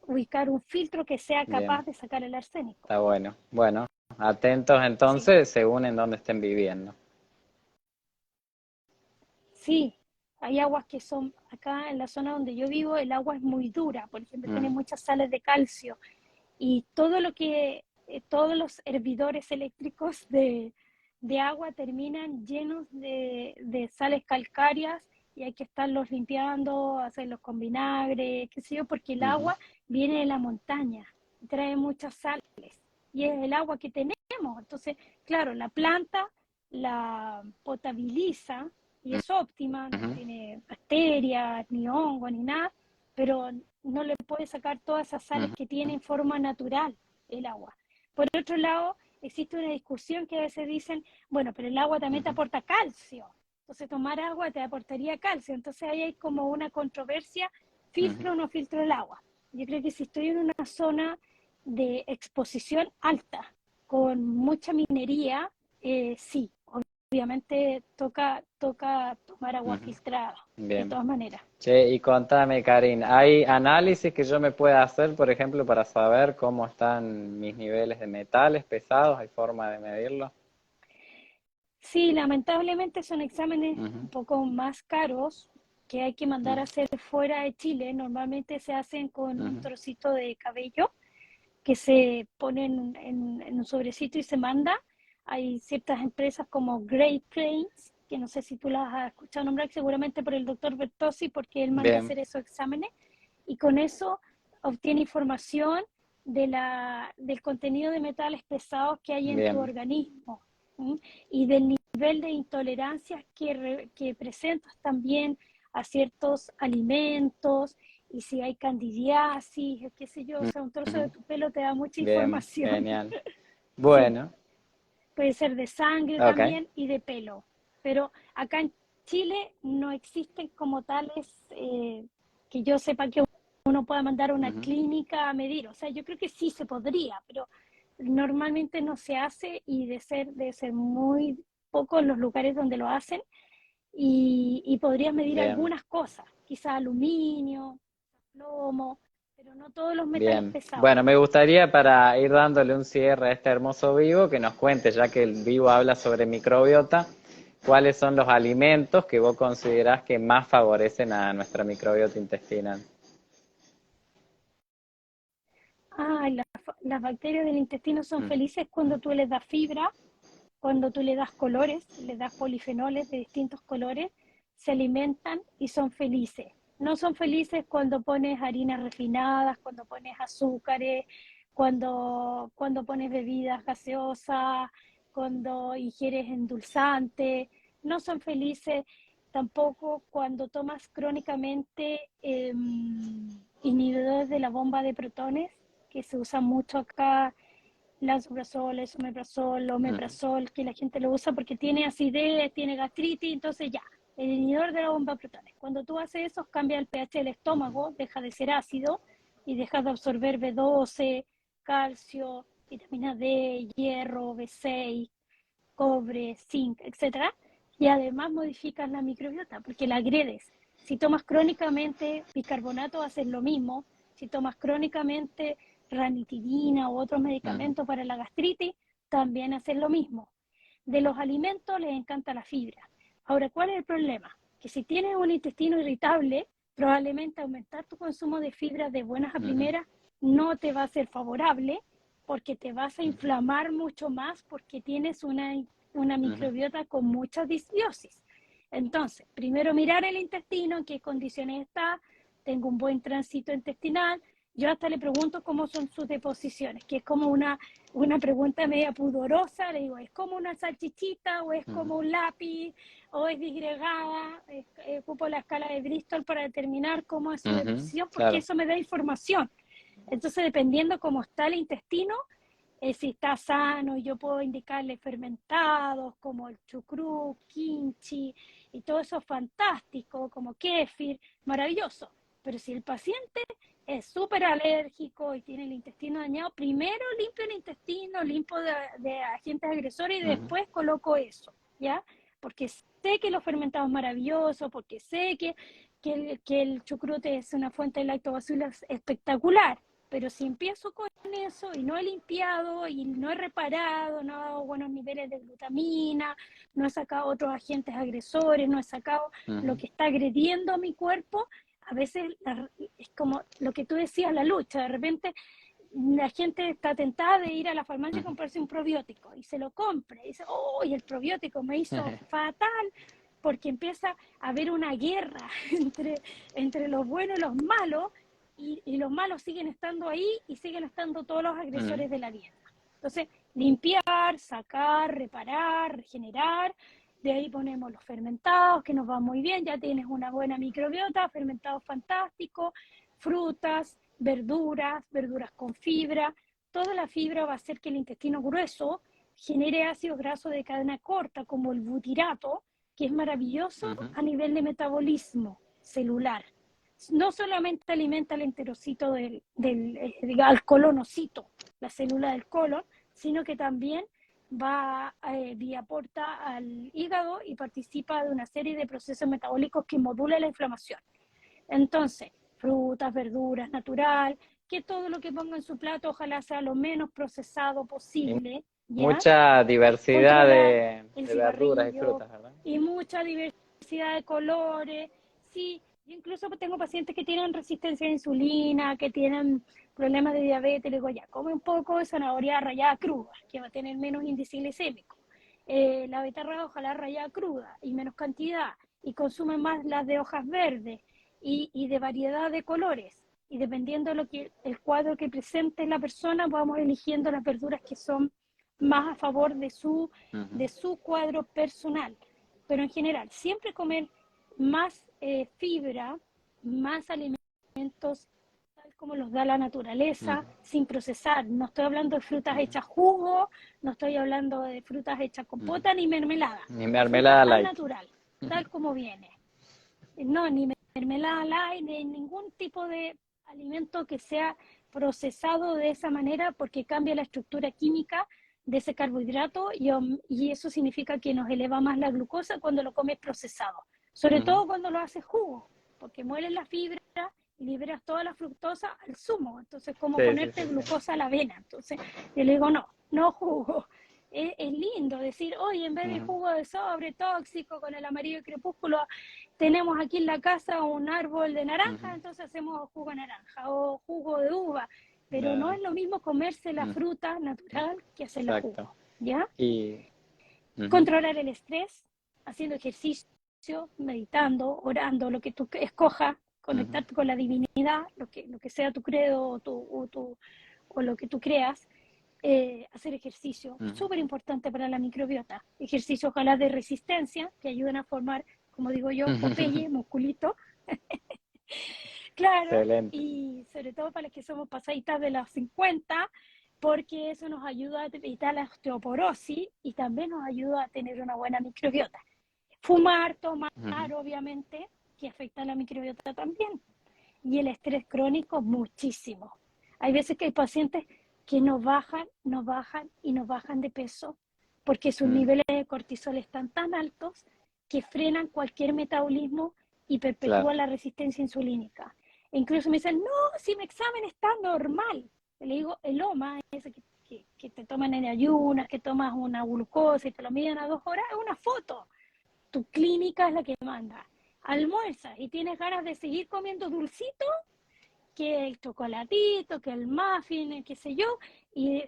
ubicar un filtro que sea bien, capaz de sacar el arsénico. está bueno. Bueno, atentos Sí, entonces según en dónde estén viviendo. sí, hay aguas que son, acá en la zona donde yo vivo, el agua es muy dura, por ejemplo, tiene Mm, muchas sales de calcio y todo lo que, todos los hervidores eléctricos de agua terminan llenos de sales calcáreas y hay que estarlos limpiando, hacerlos con vinagre, qué sé yo, porque el agua viene de la montaña, trae muchas sales y es el agua que tenemos. Entonces, claro, la planta la potabiliza y es óptima, no tiene bacterias, ni hongos, ni nada, pero no le puede sacar todas esas sales que tiene en forma natural el agua. Por otro lado, existe una discusión que a veces dicen, bueno, pero el agua también te aporta calcio, entonces tomar agua te aportaría calcio, entonces ahí hay como una controversia, filtro o no filtro el agua. Yo creo que si estoy en una zona de exposición alta, con mucha minería, sí, obviamente toca tomar agua filtrada, de bien. todas maneras. Che, y contame, Karin, ¿hay análisis que yo me pueda hacer, por ejemplo, para saber cómo están mis niveles de metales pesados? ¿Hay forma de medirlo? Sí, lamentablemente son exámenes un poco más caros que hay que mandar a hacer fuera de Chile. Normalmente se hacen con un trocito de cabello que se pone en un sobrecito y se manda. Hay ciertas empresas como Great Plains, que no sé si tú las has escuchado nombrar, seguramente por el doctor Bertossi, porque él manda a Bien, hacer esos exámenes y con eso obtiene información del contenido de metales pesados que hay en tu bien. organismo, ¿sí? Y del nivel de intolerancia que presentas también a ciertos alimentos y si hay candidiasis, qué sé yo, o sea, un trozo de tu pelo te da mucha Bien, información. genial. Sí, Bueno, puede ser de sangre ok. también y de pelo, pero acá en Chile no existen como tales que yo sepa que uno pueda mandar a una clínica a medir. O sea, yo creo que sí se podría, pero normalmente no se hace y de ser muy pocos los lugares donde lo hacen y podrías medir Bien, algunas cosas, quizás aluminio, plomo, pero no todos los metales bien. pesados. Bueno, me gustaría para ir dándole un cierre a este hermoso vivo que nos cuente, ya que el vivo habla sobre microbiota, cuáles son los alimentos que vos considerás que más favorecen a nuestra microbiota intestinal. Las bacterias del intestino son felices cuando tú les das fibra, cuando tú le das colores, le das polifenoles de distintos colores, se alimentan y son felices. No son felices cuando pones harinas refinadas, cuando pones azúcares, cuando pones bebidas gaseosas, cuando ingieres endulzantes. No son felices tampoco cuando tomas crónicamente inhibidores de la bomba de protones, que se usa mucho acá, lansoprazol, esomeprazol, omeprazol, que la gente lo usa porque tiene acidez, tiene gastritis, entonces ya, el inhibidor de la bomba de protones. Cuando tú haces eso, cambia el pH del estómago, deja de ser ácido y dejas de absorber B12, calcio, vitamina D, hierro, B6, cobre, zinc, etcétera, y además modificas la microbiota porque la agredes. Si tomas crónicamente bicarbonato, haces lo mismo. Si tomas crónicamente ranitidina u otros medicamentos para la gastritis, también haces lo mismo. De los alimentos les encanta la fibra. Ahora, ¿cuál es el problema? Que si tienes un intestino irritable, probablemente aumentar tu consumo de fibra de buenas a primeras no te va a ser favorable, porque te vas a inflamar mucho más porque tienes una microbiota con mucha disbiosis. Entonces, primero mirar el intestino, en qué condiciones está, tengo un buen tránsito intestinal. Yo hasta le pregunto cómo son sus deposiciones, que es como una pregunta media pudorosa. Le digo, ¿es como una salchichita o es como un lápiz o es disgregada? Ocupo la escala de Bristol para determinar cómo es su deposición, porque claro. eso me da información. Entonces, dependiendo cómo está el intestino, si está sano, yo puedo indicarle fermentados como el chucrut, kimchi y todo eso fantástico, como kéfir, maravilloso. Pero si el paciente es súper alérgico y tiene el intestino dañado, primero limpio el intestino, limpio de agentes agresores y después coloco eso, ¿ya? Porque sé que los fermentados es maravilloso, porque sé que el chucrut es una fuente de lactobacilos espectacular. Pero si empiezo con eso y no he limpiado y no he reparado, no he dado buenos niveles de glutamina, no he sacado otros agentes agresores, no he sacado lo que está agrediendo a mi cuerpo, a veces es como lo que tú decías, la lucha. De repente la gente está tentada de ir a la farmacia y comprarse un probiótico y se lo compra y dice, oh, y el probiótico me hizo fatal, porque empieza a haber una guerra entre los buenos y los malos. Y los malos siguen estando ahí y siguen estando todos los agresores de la dieta. Entonces, limpiar, sacar, reparar, regenerar. De ahí ponemos los fermentados, que nos va muy bien. Ya tienes una buena microbiota, fermentados fantásticos, frutas, verduras con fibra. Toda la fibra va a hacer que el intestino grueso genere ácidos grasos de cadena corta, como el butirato, que es maravilloso a nivel de metabolismo celular. No solamente alimenta el enterocito al colonocito, la célula del colon, sino que también va y aporta al hígado y participa de una serie de procesos metabólicos que modulan la inflamación. Entonces, frutas, verduras, natural, que todo lo que ponga en su plato ojalá sea lo menos procesado posible, ¿ya? Mucha diversidad Controlar el de verduras y cigarrillo frutas, ¿verdad? y mucha diversidad de colores. Sí, yo incluso tengo pacientes que tienen resistencia a insulina, que tienen problemas de diabetes. Le digo, ya, come un poco de zanahoria rallada cruda, que va a tener menos índice glicémico. La betarraga ojalá rallada cruda y menos cantidad. Y consume más las de hojas verdes y de variedad de colores. Y dependiendo de lo que el cuadro que presente la persona, vamos eligiendo las verduras que son más a favor de su cuadro personal. Pero en general, siempre comer más fibra, más alimentos tal como los da la naturaleza, sin procesar. No estoy hablando de frutas hechas jugo, no estoy hablando de frutas hechas compota ni mermelada. Ni mermelada Fruta al light. natural, tal como viene. No, ni mermelada light, ni ningún tipo de alimento que sea procesado de esa manera, porque cambia la estructura química de ese carbohidrato y eso significa que nos eleva más la glucosa cuando lo comes procesado, sobre todo cuando lo haces jugo, porque mueles la fibra y liberas toda la fructosa al zumo. Entonces, como ponerte glucosa a la avena. Entonces, yo le digo, no jugo. Es lindo decir, oye, en vez de jugo de sobre tóxico con el amarillo crepúsculo, tenemos aquí en la casa un árbol de naranja, entonces hacemos jugo de naranja o jugo de uva. Pero no es lo mismo comerse la fruta natural que hacer la jugo, ¿ya? Y Controlar el estrés, haciendo ejercicio, meditando, orando, lo que tú escojas, conectarte con la divinidad, lo que sea tu credo o lo que tú creas, hacer ejercicio, súper importante para la microbiota. Ejercicio ojalá de resistencia, que ayuden a formar, como digo yo, Popeye, musculito. Claro, Excelente. y sobre todo para los que somos pasaditas de los 50, porque eso nos ayuda a evitar la osteoporosis y también nos ayuda a tener una buena microbiota. Fumar, tomar, obviamente, que afecta a la microbiota también. Y el estrés crónico, muchísimo. Hay veces que hay pacientes que no bajan y no bajan de peso porque sus niveles de cortisol están tan altos que frenan cualquier metabolismo y perpetúan Claro. la resistencia insulínica. E incluso me dicen, no, si mi examen está normal. Le digo, el OMA, ese que te toman en ayunas, que tomas una glucosa y te lo miden a 2 horas, es una foto. Tu clínica es la que manda. Almuerzas y tienes ganas de seguir comiendo dulcito, que el chocolatito, que el muffin, qué sé yo, y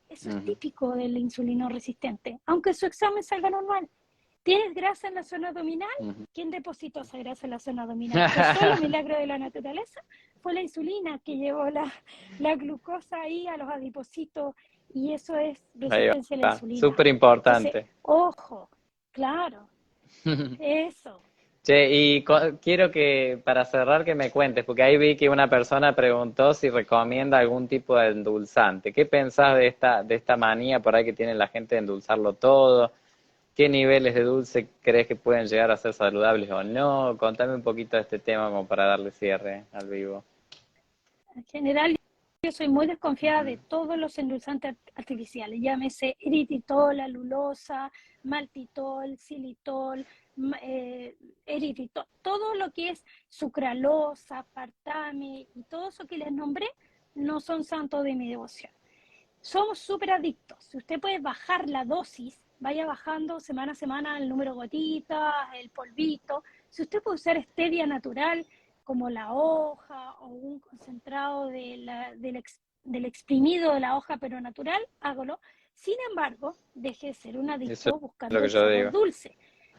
eso es típico del insulino resistente, aunque su examen salga normal. ¿Tienes grasa en la zona abdominal? ¿Quién depositó esa grasa en la zona abdominal? ¿Fue solo milagro de la naturaleza? Fue la insulina que llevó la glucosa ahí a los adipocitos, y eso es Ahí resistencia a la va. insulina. Súper Entonces, importante. ojo, claro, eso. Che, y quiero que, para cerrar, que me cuentes, porque ahí vi que una persona preguntó si recomienda algún tipo de endulzante. ¿Qué pensás de esta manía por ahí que tiene la gente de endulzarlo todo? ¿Qué niveles de dulce crees que pueden llegar a ser saludables o no? Contame un poquito de este tema como para darle cierre al vivo. En general, yo soy muy desconfiada de todos los endulzantes artificiales, llámese eritritol, alulosa, maltitol, xilitol, eritritol, todo lo que es sucralosa, aspartame y todo eso que les nombré, no son santos de mi devoción. Somos súper adictos. Si usted puede bajar la dosis, vaya bajando semana a semana el número de gotitas, el polvito. Si usted puede usar stevia natural, como la hoja o un concentrado del exprimido de la hoja, pero natural, hágalo. Sin embargo, deje de ser un Eso adicto es lo buscando que el yo sabor digo. dulce.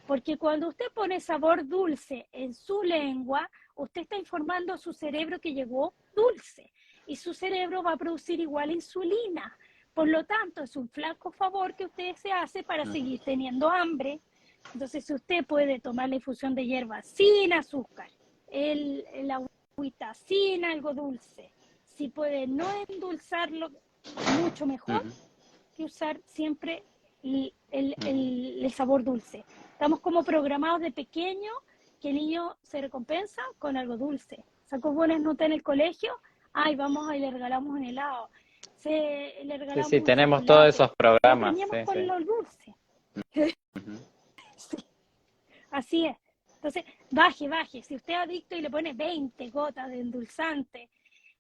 Porque cuando usted pone sabor dulce en su lengua, usted está informando a su cerebro que llegó dulce. Y su cerebro va a producir igual insulina. Por lo tanto, es un flaco favor que usted se hace para seguir teniendo hambre. Entonces, si usted puede tomar la infusión de hierba sin azúcar, el agüita sin algo dulce, si puede no endulzarlo, mucho mejor que usar siempre el sabor dulce. Estamos como programados de pequeño que el niño se recompensa con algo dulce. Sacó buenas notas en el colegio, ay, vamos y le regalamos un helado, le Sí, regalamos sí, un tenemos todos chocolate. esos Ya programas, premiamos sí, con sí. lo dulce. Sí, así es. Entonces, baje. Si usted es adicto y le pone 20 gotas de endulzante,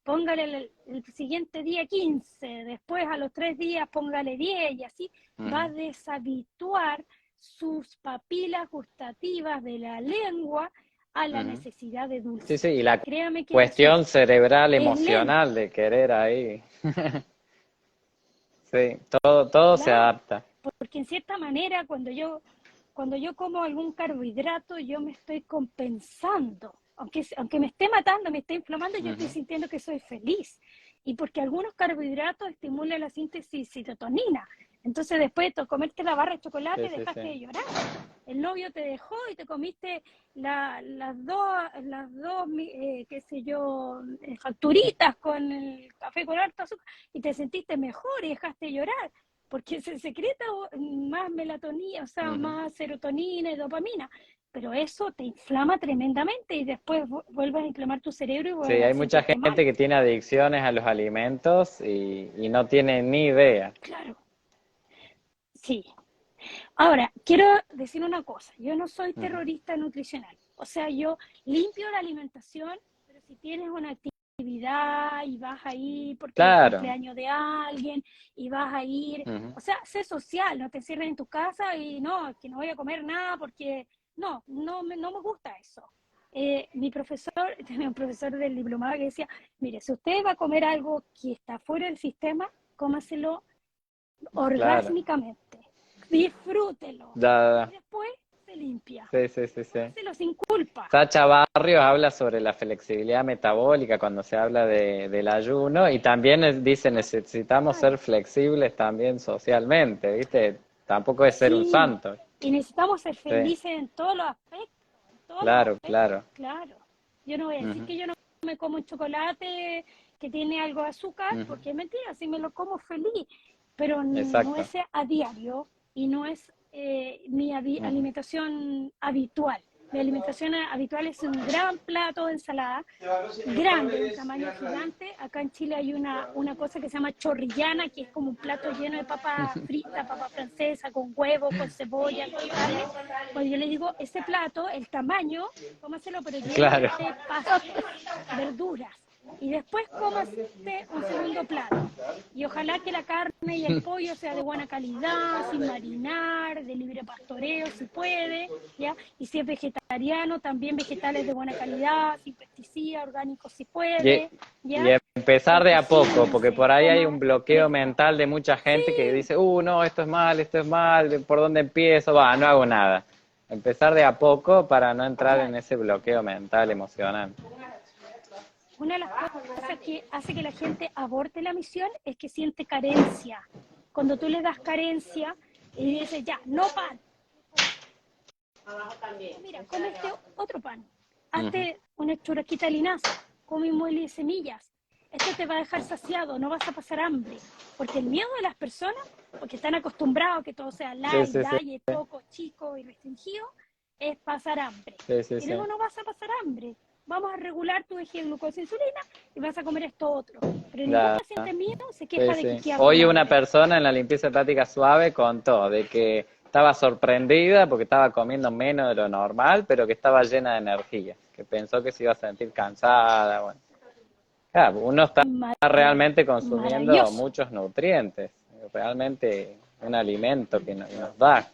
póngale el siguiente día 15, después a los 3 días póngale 10 y así va a deshabituar sus papilas gustativas de la lengua a la necesidad de Sí, dulce. sí, y la Créame que eso cuestión cerebral, es emocional lento, de querer ahí. Sí, todo se claro, adapta. porque en cierta manera cuando yo como algún carbohidrato, yo me estoy compensando. Aunque me esté matando, me esté inflamando, yo estoy sintiendo que soy feliz. Y porque algunos carbohidratos estimulan la síntesis de serotonina. Entonces, después de comerte la barra de chocolate, Sí, sí, sí. dejaste de llorar. El novio te dejó y te comiste las dos qué sé yo, facturitas con el café con harto azúcar y te sentiste mejor y dejaste de llorar porque se secreta más melatonina, o sea, más serotonina y dopamina, pero eso te inflama tremendamente y después vuelves a inflamar tu cerebro y Sí, vuelves a hay mucha sentirte mal. gente que tiene adicciones a los alimentos y no tiene ni idea. Claro, sí. Ahora, quiero decir una cosa, yo no soy terrorista nutricional, o sea, yo limpio la alimentación, pero si tienes una actividad y vas a ir porque es Claro. cumpleaños de alguien y vas a ir, o sea, sé social, no te encierres en tu casa y no, que no voy a comer nada porque no me gusta eso. Mi profesor, tenía un profesor del diplomado que decía, mire, si usted va a comer algo que está fuera del sistema, cómaselo Claro. orgásmicamente, disfrútelo Ya, y después se limpia. Sí, sí, sí, sí. Hágaselo sin culpa. Sacha Barrios habla sobre la flexibilidad metabólica cuando se habla del ayuno y también dice necesitamos ser Claro. flexibles también socialmente, ¿viste? Tampoco es ser un Sí, santo. y necesitamos ser Sí, felices en todos los aspectos, en todos los claro, aspectos, claro. claro. Yo no voy a decir Ujú, que yo no me como un chocolate que tiene algo de azúcar, ujú, porque es mentira, si me lo como feliz, pero no exacto. es a diario y no es mi Ujú. alimentación habitual. Mi alimentación habitual es un gran plato de ensalada, grande, un tamaño gigante. Acá en Chile hay una cosa que se llama chorrillana, que es como un plato lleno de papa frita, papa francesa, con huevo, con cebolla, con carne. Cuando yo le digo, ese plato, el tamaño, cómaselo, pero lleno Claro, de pastas, verduras. Y después cómase un segundo plato. Y ojalá que la carne y el pollo sea de buena calidad, sin marinar, de libre pastoreo, si puede, ¿ya? Y si es vegetariano, también vegetales de buena calidad, sin pesticidas, orgánicos si y, puede, y ¿ya? empezar de a poco, porque Cocínese, por ahí hay un coma bloqueo fresco. mental de mucha gente que Sí, dice, no, esto es mal, ¿por dónde empiezo? Va, no hago nada. Empezar de a poco para no entrar en claro. ese bloqueo mental, emocional. Una de las cosas que hace que la gente aborte la misión es que siente carencia. Cuando tú le das carencia y dices, ya, no pan, mira, come este otro pan, Ujú, hazte una churrasquita de linaza, come un muele de semillas. Esto te va a dejar saciado, no vas a pasar hambre. Porque el miedo de las personas, porque están acostumbrados a que todo sea sí, light, sí, sí, diet, poco, chico y restringido, es pasar hambre. sí, sí, Y sí. luego no vas a pasar hambre. Vamos a regular tu eje de glucosa e insulina y vas a comer esto otro. Pero ningún Ya, paciente mío se sí, queja de que sí. queda con Hoy una hambre. persona en la limpieza hepática suave contó de que estaba sorprendida porque estaba comiendo menos de lo normal, pero que estaba llena de energía, que pensó que se iba a sentir cansada. Bueno, claro, uno está realmente consumiendo Maravilloso. muchos nutrientes, realmente un alimento que nos da.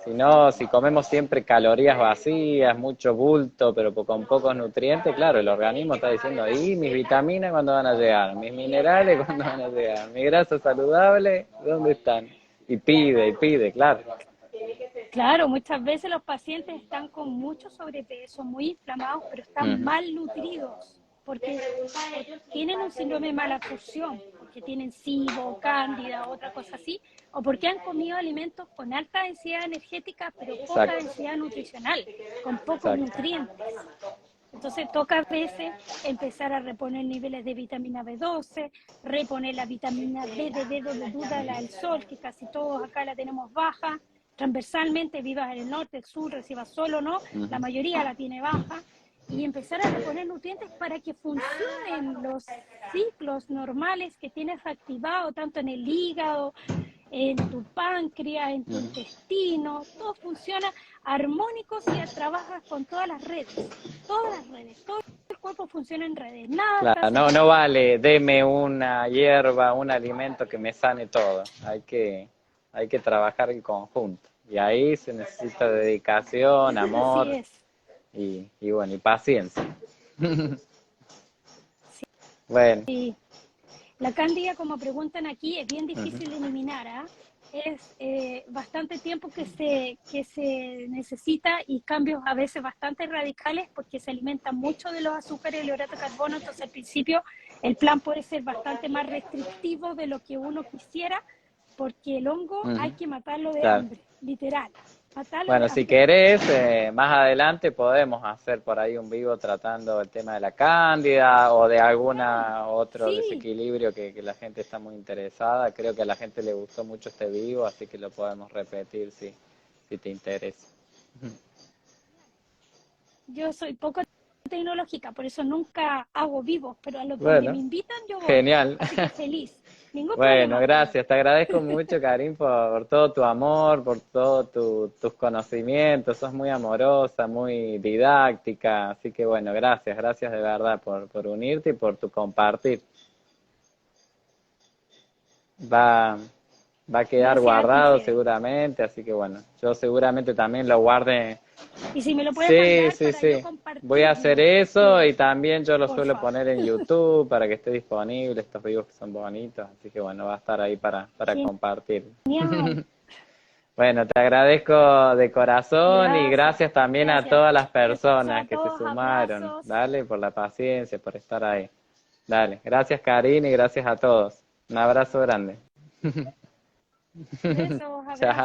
Si no, si comemos siempre calorías vacías, mucho bulto, pero con pocos nutrientes, claro, el organismo está diciendo, ¿y mis vitaminas cuándo van a llegar? ¿Mis minerales cuándo van a llegar? ¿Mi grasa saludable? ¿Dónde están? Y pide, claro. Claro, muchas veces los pacientes están con mucho sobrepeso, muy inflamados, pero están Ujú, mal nutridos porque o tienen un síndrome de mala absorción, porque tienen SIBO, cándida, otra cosa así, o porque han comido alimentos con alta densidad energética, pero poca exacto, densidad nutricional, con pocos exacto. nutrientes. Entonces toca a veces empezar a reponer niveles de vitamina B12, reponer la vitamina D de dedo de duda, la del sol, que casi todos acá la tenemos baja, transversalmente, vivas en el norte, el sur, recibas sol o no, la Ujú. mayoría la tiene baja, y empezar a reponer nutrientes para que funcionen los ciclos normales que tienes activado tanto en el hígado, en tu páncreas, en tu intestino, todo funciona armónico si trabajas con todas las redes, todo el cuerpo funciona en redes, nada está Claro, no, no separado. vale, deme una hierba, un alimento que me sane todo. Hay que trabajar en conjunto. Y ahí se necesita dedicación, Así amor es. y bueno, y paciencia. Bueno, Sí. La cándida, como preguntan aquí, es bien ujú, difícil de eliminar, ¿eh? Es bastante tiempo que se necesita y cambios a veces bastante radicales porque se alimenta mucho de los azúcares y el hidrato de carbono, entonces al principio el plan puede ser bastante más restrictivo de lo que uno quisiera porque el hongo ujú, hay que matarlo de claro. hambre, literal, matarlo de Bueno, si hambre. querés, más adelante podemos hacer por ahí un vivo tratando el tema de la cándida o de Claro, alguna otro sí, desequilibrio que la gente está muy interesada. Creo que a la gente le gustó mucho este vivo, así que lo podemos repetir si te interesa. yo soy poco tecnológica, por eso nunca hago vivos, pero a lo donde me Bueno, invitan yo voy, genial. así que feliz, ningún Bueno, problema tengo. gracias. Te agradezco mucho, Karim, por todo tu amor, por todos tus conocimientos. Sos muy amorosa, muy didáctica. Así que bueno, gracias, gracias de verdad por unirte y por tu compartir. Va, va a quedar Gracias a ti, guardado Fede. seguramente, así que bueno, yo seguramente también lo guarde. Y si me lo puedes Sí, mandar sí, para yo sí. Voy a hacer compartirlo, eso porque, y también yo lo suelo porfa, poner en YouTube para que esté disponible, estos vivos que son bonitos, así que bueno, va a estar ahí para compartir. genial. Bueno, te agradezco de corazón y Gracias, gracias también a gracias. todas las Besos personas a que se todos, sumaron. abrazos. Dale, por la paciencia, por estar ahí. Dale, gracias Karine y gracias a todos. Un abrazo grande. Besos, Chao. abrazos.